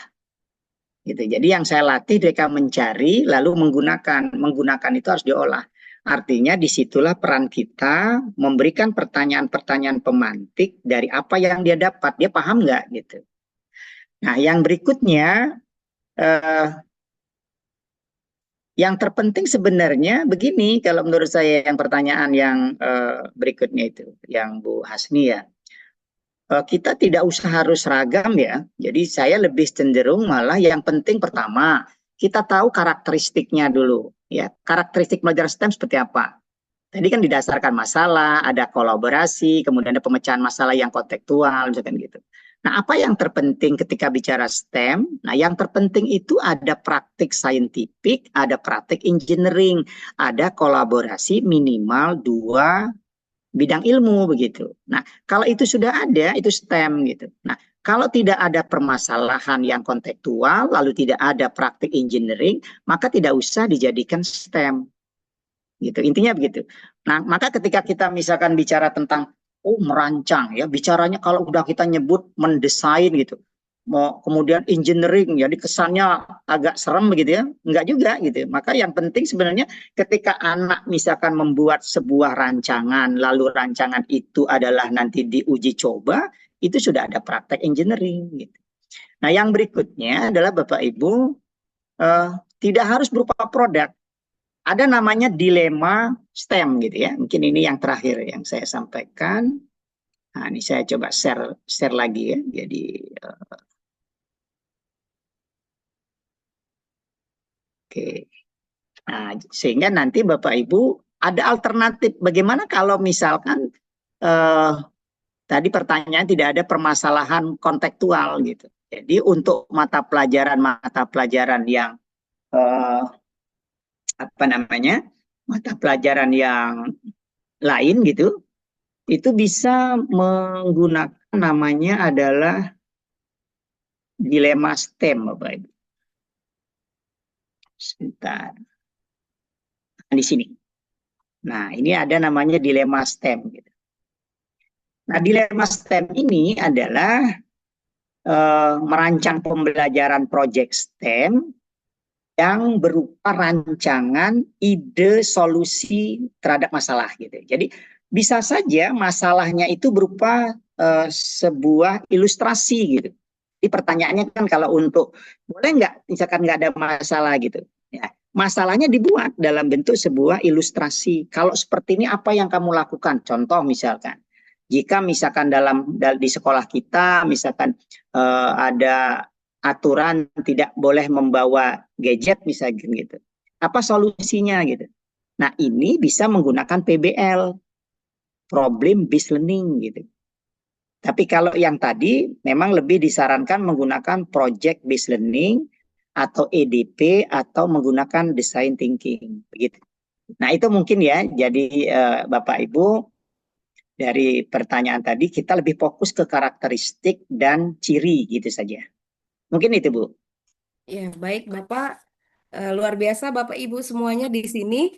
gitu. Jadi yang saya latih mereka mencari lalu menggunakan itu harus diolah. Artinya disitulah peran kita memberikan pertanyaan-pertanyaan pemantik dari apa yang dia dapat, dia paham nggak gitu. Nah yang berikutnya eh, yang terpenting sebenarnya begini kalau menurut saya yang pertanyaan yang berikutnya itu yang Bu Hasni ya. Kita tidak usah harus seragam ya. Jadi saya lebih cenderung malah yang penting pertama kita tahu karakteristiknya dulu ya. Karakteristik belajar STEM seperti apa? Tadi kan didasarkan masalah, ada kolaborasi, kemudian ada pemecahan masalah yang kontekstual, misalkan gitu. Nah, apa yang terpenting ketika bicara STEM? Nah, yang terpenting itu ada praktik saintifik, ada praktik engineering, ada kolaborasi minimal 2 bidang ilmu begitu. Nah, kalau itu sudah ada, itu STEM gitu. Nah, kalau tidak ada permasalahan yang kontekstual, lalu tidak ada praktik engineering, maka tidak usah dijadikan STEM gitu. Intinya begitu. Nah, maka ketika kita misalkan bicara tentang merancang ya, bicaranya kalau udah kita nyebut mendesain gitu. Mau kemudian engineering jadi kesannya agak serem begitu ya. Enggak juga gitu. Maka yang penting sebenarnya ketika anak misalkan membuat sebuah rancangan lalu rancangan itu adalah nanti diuji coba, itu sudah ada praktek engineering gitu. Nah, yang berikutnya adalah Bapak Ibu tidak harus berupa produk, ada namanya dilema STEM gitu ya. Mungkin ini yang terakhir yang saya sampaikan. Nah, ini saya coba share lagi ya. Jadi oke. Nah, sehingga nanti Bapak Ibu ada alternatif. Bagaimana kalau misalkan tadi pertanyaan tidak ada permasalahan kontekstual gitu. Jadi untuk mata pelajaran yang apa namanya? Mata pelajaran yang lain gitu, itu bisa menggunakan namanya adalah dilema STEM, Bapak Ibu. Sebentar. Nah, di sini. Nah, ini ada namanya dilema STEM. Gitu. Nah, dilema STEM ini adalah merancang pembelajaran proyek STEM yang berupa rancangan ide solusi terhadap masalah gitu. Jadi bisa saja masalahnya itu berupa sebuah ilustrasi gitu. Jadi pertanyaannya kan kalau untuk boleh nggak misalkan nggak ada masalah gitu. Ya, masalahnya dibuat dalam bentuk sebuah ilustrasi. Kalau seperti ini apa yang kamu lakukan? Contoh misalkan, jika misalkan di sekolah kita misalkan ada aturan tidak boleh membawa gadget misalnya gitu. Apa solusinya gitu? Nah, ini bisa menggunakan PBL, problem based learning gitu. Tapi kalau yang tadi memang lebih disarankan menggunakan project based learning atau EDP atau menggunakan design thinking begitu. Nah, itu mungkin ya. Jadi Bapak Ibu dari pertanyaan tadi kita lebih fokus ke karakteristik dan ciri gitu saja. Mungkin itu, Bu. Ya, baik Bapak. Luar biasa Bapak Ibu semuanya di sini.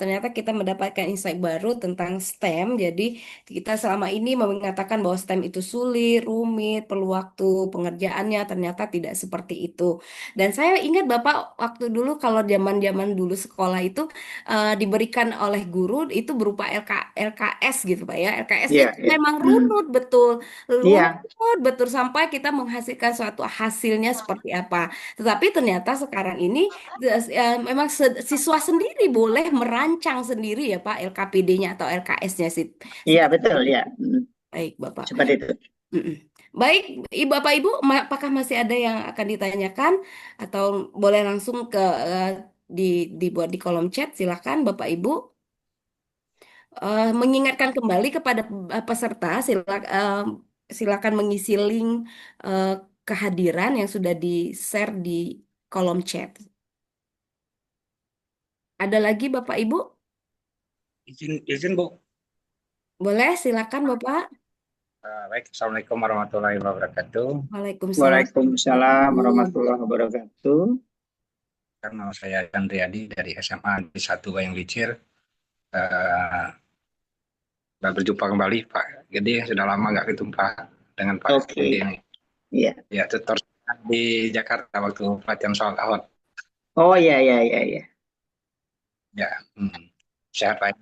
Ternyata kita mendapatkan insight baru tentang STEM. Jadi kita selama ini mengatakan bahwa STEM itu sulit, rumit, perlu waktu pengerjaannya. Ternyata tidak seperti itu. Dan saya ingat Bapak waktu dulu kalau zaman-zaman dulu sekolah itu diberikan oleh guru itu berupa LKS gitu Pak ya. LKS-nya Iya, itu iya. memang runut betul, Iya, runut betul sampai kita menghasilkan suatu hasilnya seperti apa. Tetapi ternyata sekarang ini memang siswa sendiri boleh merancang sendiri ya Pak LKPD-nya atau LKS-nya sih. iya betul ya. Baik Bapak. Seperti itu. Mm-mm. Baik, Bapak Ibu, apakah masih ada yang akan ditanyakan atau boleh langsung ke di dibuat di kolom chat? Silakan Bapak Ibu. Mengingatkan kembali kepada peserta, silakan mengisi link eh, kehadiran yang sudah di-share di kolom chat. Ada lagi Bapak Ibu? Izin Bu. Boleh, silakan Bapak. Baik, Assalamualaikum warahmatullahi wabarakatuh. Waalaikumsalam. Waalaikumsalam warahmatullahi wabarakatuh. Nama saya Chandriadi dari SMA di 1 Wayang Licir. Eh, Berjumpa kembali Pak Gede, sudah lama nggak ketemu Pak dengan Pak Oke. Gede ini. Iya. Ya, tutor di Jakarta waktu pelatihan soal ahok. Oh iya iya iya iya. Ya, sehat Pak.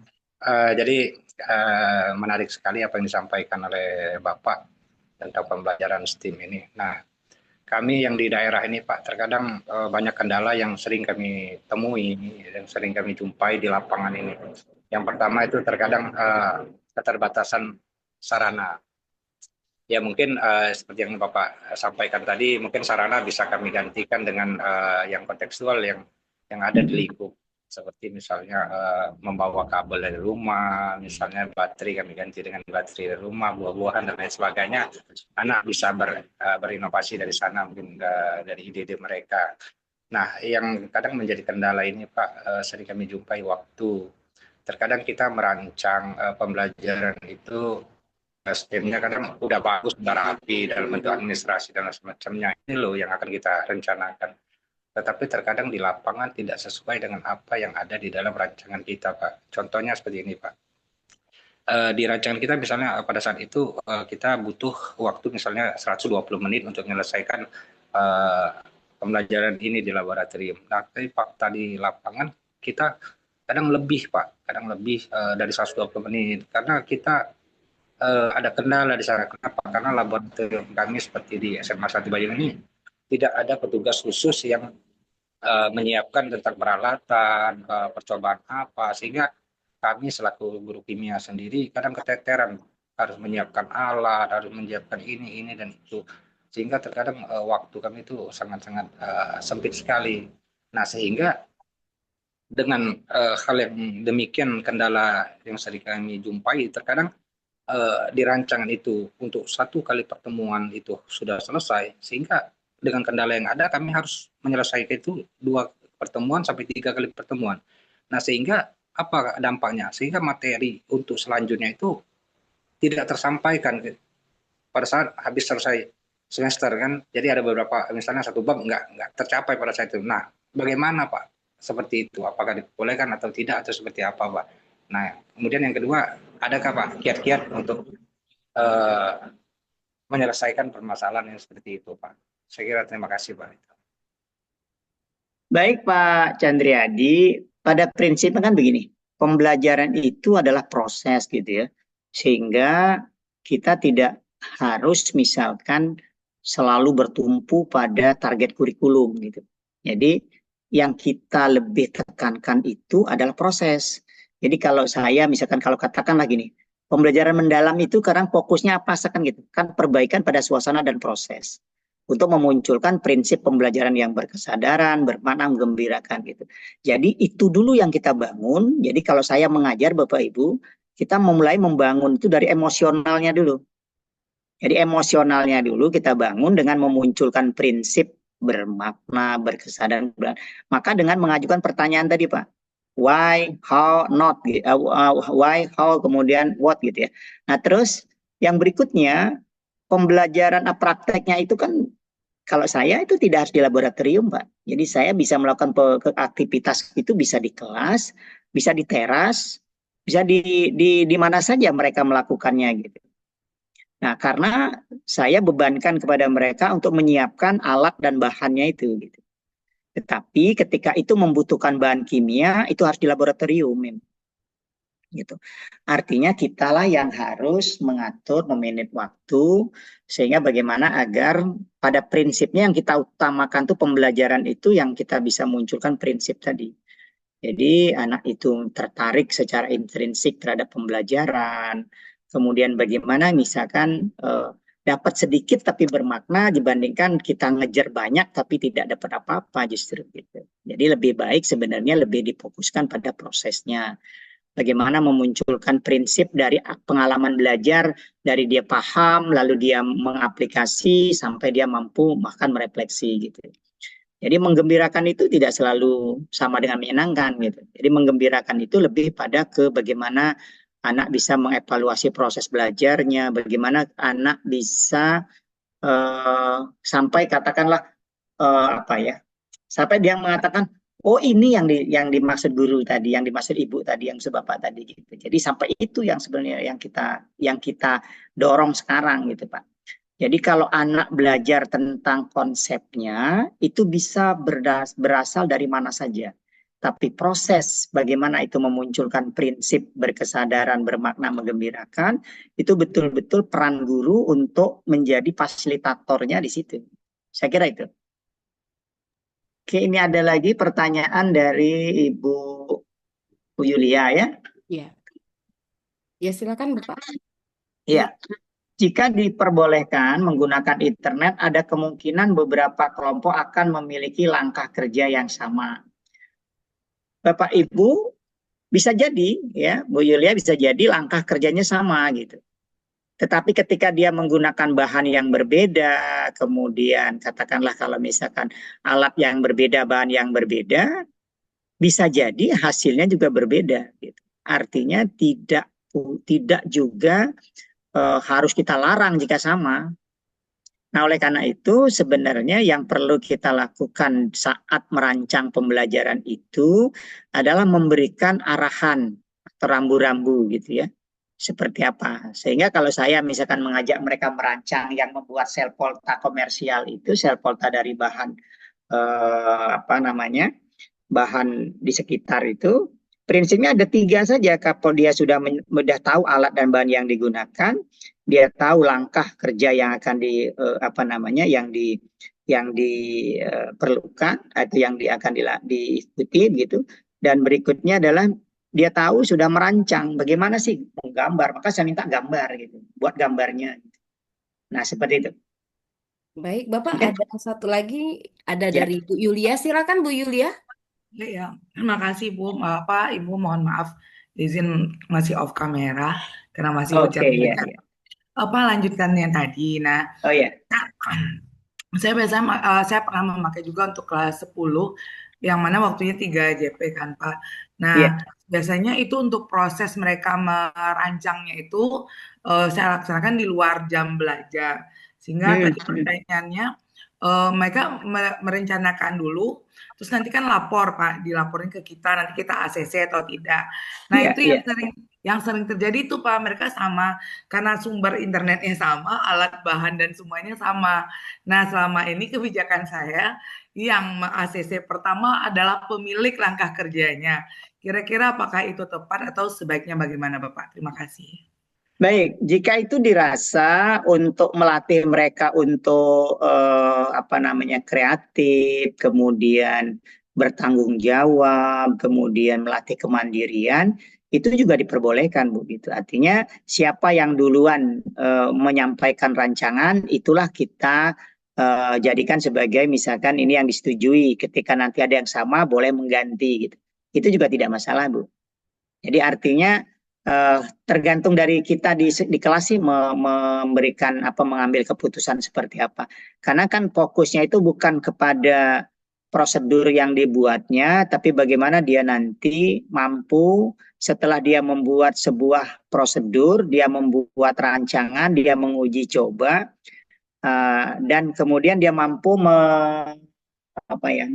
Jadi menarik sekali apa yang disampaikan oleh Bapak tentang pembelajaran STEAM ini. Nah, kami yang di daerah ini Pak, terkadang banyak kendala yang sering kami temui, yang sering kami jumpai di lapangan ini. Yang pertama itu terkadang keterbatasan sarana. Ya mungkin seperti yang Bapak sampaikan tadi, mungkin sarana bisa kami gantikan dengan yang kontekstual yang ada di lingkup. Seperti misalnya membawa kabel dari rumah, misalnya baterai kami ganti dengan baterai dari rumah, buah-buahan dan lain sebagainya. Anak bisa berinovasi dari sana, mungkin dari ide-ide mereka. Nah, yang kadang menjadi kendala ini Pak, sering kami jumpai waktu. Terkadang kita merancang pembelajaran itu SDM-nya kadang udah bagus, udah rapi dalam bentuk administrasi dan semacamnya. Ini loh yang akan kita rencanakan. Tetapi terkadang di lapangan tidak sesuai dengan apa yang ada di dalam rancangan kita, Pak. Contohnya seperti ini, Pak. Di rancangan kita misalnya pada saat itu kita butuh waktu misalnya 120 menit untuk menyelesaikan pembelajaran ini di laboratorium. Nah, tapi fakta di lapangan kita kadang lebih, Pak. Kadang lebih dari 120 menit. Karena kita ada kendala di sana. Kenapa? Karena laboratorium kami seperti di SMA 1 Bayung ini tidak ada petugas khusus yang menyiapkan tentang peralatan, percobaan apa, sehingga kami selaku guru kimia sendiri kadang keteteran harus menyiapkan alat, harus menyiapkan ini dan itu, sehingga terkadang waktu kami itu sangat-sangat sempit sekali. Nah, sehingga dengan hal yang demikian, kendala yang sering kami jumpai, terkadang di rancangan itu untuk 1 kali pertemuan itu sudah selesai, sehingga dengan kendala yang ada kami harus menyelesaikan itu 2 pertemuan sampai 3 kali pertemuan. Nah, sehingga apa dampaknya? Sehingga materi untuk selanjutnya itu tidak tersampaikan pada saat habis selesai semester kan. Jadi ada beberapa misalnya 1 bab nggak tercapai pada saat itu. Nah, bagaimana Pak? Seperti itu, apakah dibolehkan atau tidak atau seperti apa Pak? Nah, kemudian yang kedua, adakah Pak kiat-kiat untuk menyelesaikan permasalahan yang seperti itu Pak? Saya kira terima kasih Pak. Baik Pak Chandriadi, pada prinsipnya kan begini, pembelajaran itu adalah proses gitu ya, sehingga kita tidak harus misalkan selalu bertumpu pada target kurikulum gitu. Jadi yang kita lebih tekankan itu adalah proses. Jadi kalau saya misalkan kalau katakanlah gini, pembelajaran mendalam itu kadang fokusnya apa kan gitu, kan perbaikan pada suasana dan proses untuk memunculkan prinsip pembelajaran yang berkesadaran, bermakna, menggembirakan gitu. Jadi itu dulu yang kita bangun. Jadi kalau saya mengajar Bapak Ibu, kita memulai membangun itu dari emosionalnya dulu. Jadi emosionalnya dulu kita bangun dengan memunculkan prinsip bermakna, berkesadaran. Maka dengan mengajukan pertanyaan tadi Pak, why, how, not, why, how, kemudian what gitu ya. Nah terus yang berikutnya pembelajaran prakteknya itu kan kalau saya itu tidak harus di laboratorium, Pak. Jadi saya bisa melakukan aktivitas itu bisa di kelas, bisa di teras, bisa di mana saja mereka melakukannya gitu. Nah, karena saya bebankan kepada mereka untuk menyiapkan alat dan bahannya itu gitu. Tetapi ketika itu membutuhkan bahan kimia, itu harus di laboratorium. Gitu. Artinya kitalah yang harus mengatur, memanage waktu, sehingga bagaimana agar pada prinsipnya yang kita utamakan tuh pembelajaran itu yang kita bisa munculkan prinsip tadi. Jadi anak itu tertarik secara intrinsik terhadap pembelajaran, kemudian bagaimana misalkan dapat sedikit tapi bermakna dibandingkan kita ngejar banyak tapi tidak dapat apa-apa justru gitu. Jadi lebih baik sebenarnya lebih difokuskan pada prosesnya. Bagaimana memunculkan prinsip dari pengalaman belajar, dari dia paham, lalu dia mengaplikasi, sampai dia mampu bahkan merefleksi gitu. Jadi menggembirakan itu tidak selalu sama dengan menyenangkan gitu. Jadi menggembirakan itu lebih pada ke bagaimana anak bisa mengevaluasi proses belajarnya, bagaimana anak bisa sampai katakanlah sampai dia mengatakan, oh ini yang dimaksud guru tadi, yang dimaksud ibu tadi, yang bapak tadi gitu. Jadi sampai itu yang sebenarnya yang kita dorong sekarang gitu Pak. Jadi kalau anak belajar tentang konsepnya, itu bisa berasal dari mana saja. Tapi proses bagaimana itu memunculkan prinsip berkesadaran, bermakna, menggembirakan, itu betul-betul peran guru untuk menjadi fasilitatornya di situ. Saya kira itu. Oke, ini ada lagi pertanyaan dari Ibu Yulia ya. Ya, ya silakan Bapak. Iya. Jika diperbolehkan menggunakan internet, ada kemungkinan beberapa kelompok akan memiliki langkah kerja yang sama. Bapak Ibu bisa jadi, ya, Bu Yulia bisa jadi langkah kerjanya sama gitu. Tetapi ketika dia menggunakan bahan yang berbeda, kemudian katakanlah kalau misalkan alat yang berbeda, bahan yang berbeda, bisa jadi hasilnya juga berbeda. Gitu. Artinya tidak juga harus kita larang jika sama. Nah, oleh karena itu sebenarnya yang perlu kita lakukan saat merancang pembelajaran itu adalah memberikan arahan atau rambu-rambu gitu ya. Seperti apa. Sehingga kalau saya misalkan mengajak mereka merancang yang membuat sel polta komersial itu, sel polta dari bahan bahan di sekitar itu, prinsipnya ada 3 saja. Kalau dia sudah tahu alat dan bahan yang digunakan, dia tahu langkah kerja yang akan diperlukan atau yang akan diikuti gitu. Dan berikutnya adalah dia tahu sudah merancang bagaimana sih menggambar, maka saya minta gambar gitu, buat gambarnya. Nah, seperti itu. Baik, Bapak Mungkin ada satu lagi, ada ya. dari Bu Yulia. Silakan Bu Yulia. Ya, terima kasih Bu. Ibu mohon maaf izin masih off kamera karena masih Oke, ya, hujan-hujan. ya. Lanjutkan yang tadi. Nah, Oh ya. saya pernah memakai juga untuk kelas 10 yang mana waktunya 3 JP kan Pak. Nah, Iya. biasanya itu untuk proses mereka merancangnya itu saya laksanakan di luar jam belajar. Sehingga tadi pertanyaannya mereka merencanakan dulu, terus nanti kan lapor Pak, dilaporin ke kita, nanti kita ACC atau tidak. Nah, Iya, itu iya. yang sering terjadi itu Pak, mereka sama karena sumber internetnya sama, alat bahan dan semuanya sama. Nah, selama ini kebijakan saya yang ACC pertama adalah pemilik langkah kerjanya. Kira-kira apakah itu tepat atau sebaiknya bagaimana Bapak? Terima kasih. Baik, jika itu dirasa untuk melatih mereka untuk kreatif, kemudian bertanggung jawab, kemudian melatih kemandirian, itu juga diperbolehkan, Bu. Gitu. Artinya siapa yang duluan menyampaikan rancangan, itulah kita jadikan sebagai misalkan ini yang disetujui. Ketika nanti ada yang sama, boleh mengganti. Gitu. Itu juga tidak masalah, Bu. Jadi artinya tergantung dari kita di kelas sih memberikan mengambil keputusan seperti apa. Karena kan fokusnya itu bukan kepada prosedur yang dibuatnya, tapi bagaimana dia nanti mampu setelah dia membuat sebuah prosedur, dia membuat rancangan, dia menguji coba, dan kemudian dia mampu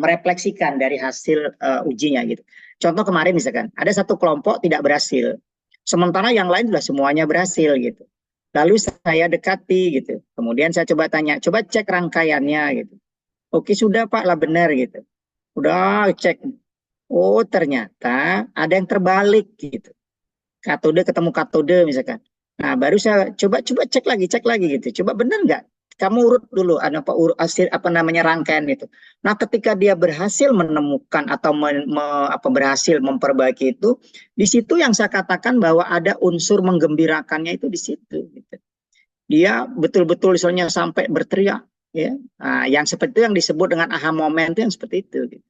merefleksikan dari hasil ujinya gitu. Contoh kemarin misalkan ada satu kelompok tidak berhasil. Sementara yang lain sudah semuanya berhasil gitu. Lalu saya dekati gitu. Kemudian saya coba tanya, coba cek rangkaiannya gitu. Oke sudah Pak lah benar gitu. Udah cek. Oh ternyata ada yang terbalik gitu. Katode ketemu katode misalkan. Nah baru saya coba cek lagi gitu. Coba benar nggak? Kamu urut dulu rangkaian itu. Nah ketika dia berhasil menemukan atau berhasil memperbaiki itu, di situ yang saya katakan bahwa ada unsur menggembirakannya itu di situ. Gitu. Dia betul-betul misalnya sampai berteriak, ya. Nah, yang seperti itu yang disebut dengan aha moment itu yang seperti itu. Gitu.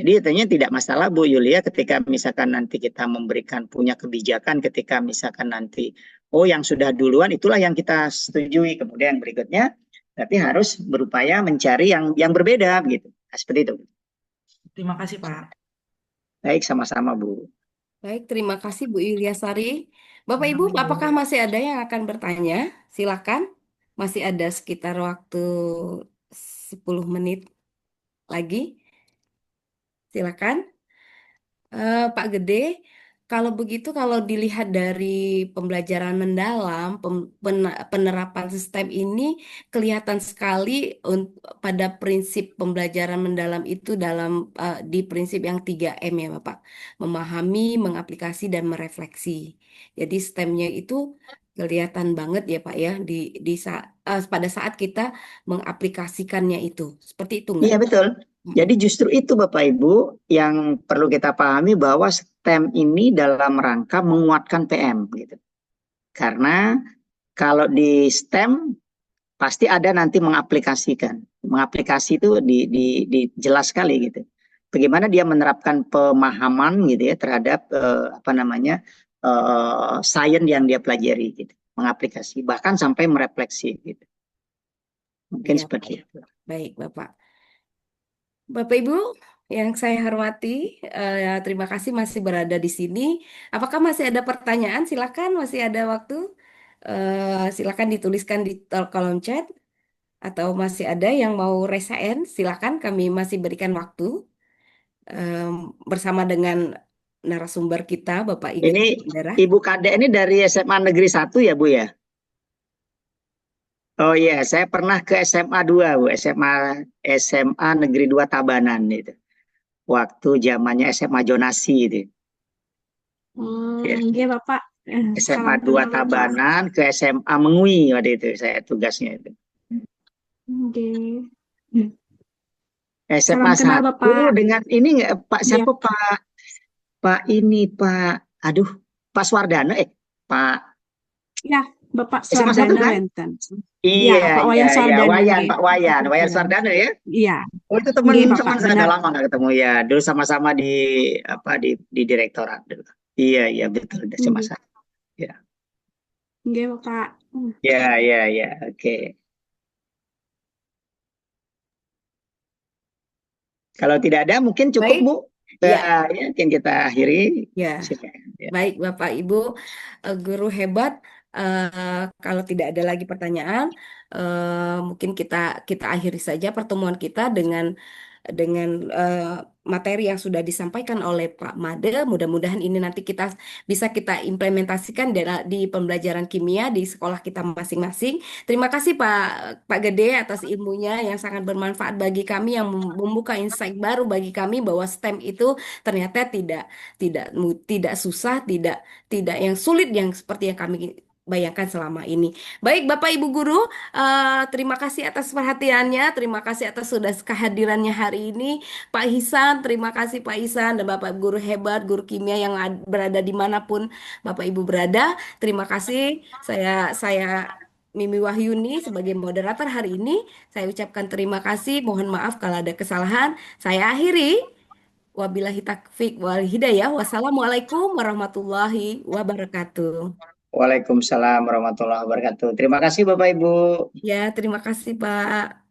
Jadi artinya tidak masalah Bu Yulia ketika misalkan nanti kita memberikan punya kebijakan ketika misalkan nanti yang sudah duluan itulah yang kita setujui, kemudian yang berikutnya berarti harus berupaya mencari yang berbeda gitu. Nah, seperti itu. Terima kasih Pak. Baik, sama-sama Bu. Baik, terima kasih Bu Yulia Sari. Bapak Ibu, apakah masih ada yang akan bertanya? Silakan. Masih ada sekitar waktu 10 menit lagi. Silakan. Pak Gede, Kalau begitu, kalau dilihat dari pembelajaran mendalam, penerapan sistem ini kelihatan sekali pada prinsip pembelajaran mendalam itu di prinsip yang 3M ya Bapak. Memahami, mengaplikasi, dan merefleksi. Jadi sistemnya itu kelihatan banget ya Pak ya pada saat kita mengaplikasikannya itu. Seperti itu nggak? Iya betul. Mm-mm. Jadi justru itu Bapak Ibu yang perlu kita pahami bahwa STEM ini dalam rangka menguatkan PM gitu. Karena kalau di STEM pasti ada nanti mengaplikasikan. Mengaplikasi itu di jelas sekali gitu. Bagaimana dia menerapkan pemahaman gitu ya terhadap apa namanya sains yang dia pelajari gitu. Mengaplikasi bahkan sampai merefleksi gitu. Mungkin Ya, seperti itu. baik Bapak. Bapak Ibu yang saya hormati, terima kasih masih berada di sini. Apakah masih ada pertanyaan? Silakan, masih ada waktu. Silakan dituliskan di kolom chat atau masih ada yang mau raise hand, silakan kami masih berikan waktu bersama dengan narasumber kita Bapak Iga Ini Dara. Ibu Kadek ini dari SMA Negeri 1 ya Bu ya? Oh iya, saya pernah ke SMA 2 Bu, SMA Negeri 2 Tabanan itu. Waktu zamannya SMA Jonasi itu. Ya. Iya Bapak. SMA Salam 2 kenal Bapak. Tabanan ke SMA Mengui waktu itu saya tugasnya itu. Oke. SMA Salam kenal 1 Bapak. dengan ini nggak Pak Iya. siapa Pak aduh Pak Swardana Pak Ya, Bapak SMA 1 Swardana kan? Wenten. Iya, Ya, Pak iya, Wayan iya, Swardana Wayan, nggih. Pak Wayan Iya. Swardana ya. Iya. Oh itu Nggih, teman-teman Bapak, saya udah benar. lama nggak ketemu ya. Dulu sama-sama di direktorat dulu. Iya, iya betul udah Nggih. sama-sama. Ya, Nggih, Bapak. ya, ya, ya. Oke. Kalau tidak ada mungkin cukup Baik, Bu. ya. Ya, mungkin kita akhiri. Ya, Silakan. Ya. baik Bapak Ibu, guru hebat. Kalau tidak ada lagi pertanyaan, mungkin kita kita akhiri saja pertemuan kita dengan materi yang sudah disampaikan oleh Pak Made. Mudah-mudahan ini nanti bisa kita implementasikan di pembelajaran kimia di sekolah kita masing-masing. Terima kasih Pak Gede atas ilmunya yang sangat bermanfaat bagi kami, yang membuka insight baru bagi kami bahwa STEM itu ternyata tidak susah, tidak yang sulit yang seperti yang kami bayangkan selama ini. Baik, Bapak Ibu guru, terima kasih atas perhatiannya, terima kasih atas sudah kehadirannya hari ini, Pak Hisan. Terima kasih Pak Hisan dan Bapak guru hebat, guru kimia yang berada dimanapun Bapak Ibu berada. Terima kasih. Saya Mimi Wahyuni sebagai moderator hari ini. Saya ucapkan terima kasih. Mohon maaf kalau ada kesalahan. Saya akhiri. Wabillahi taufik wal hidayah. Wassalamualaikum warahmatullahi wabarakatuh. Waalaikumsalam warahmatullahi wabarakatuh. Terima kasih Bapak Ibu. Ya, terima kasih Pak.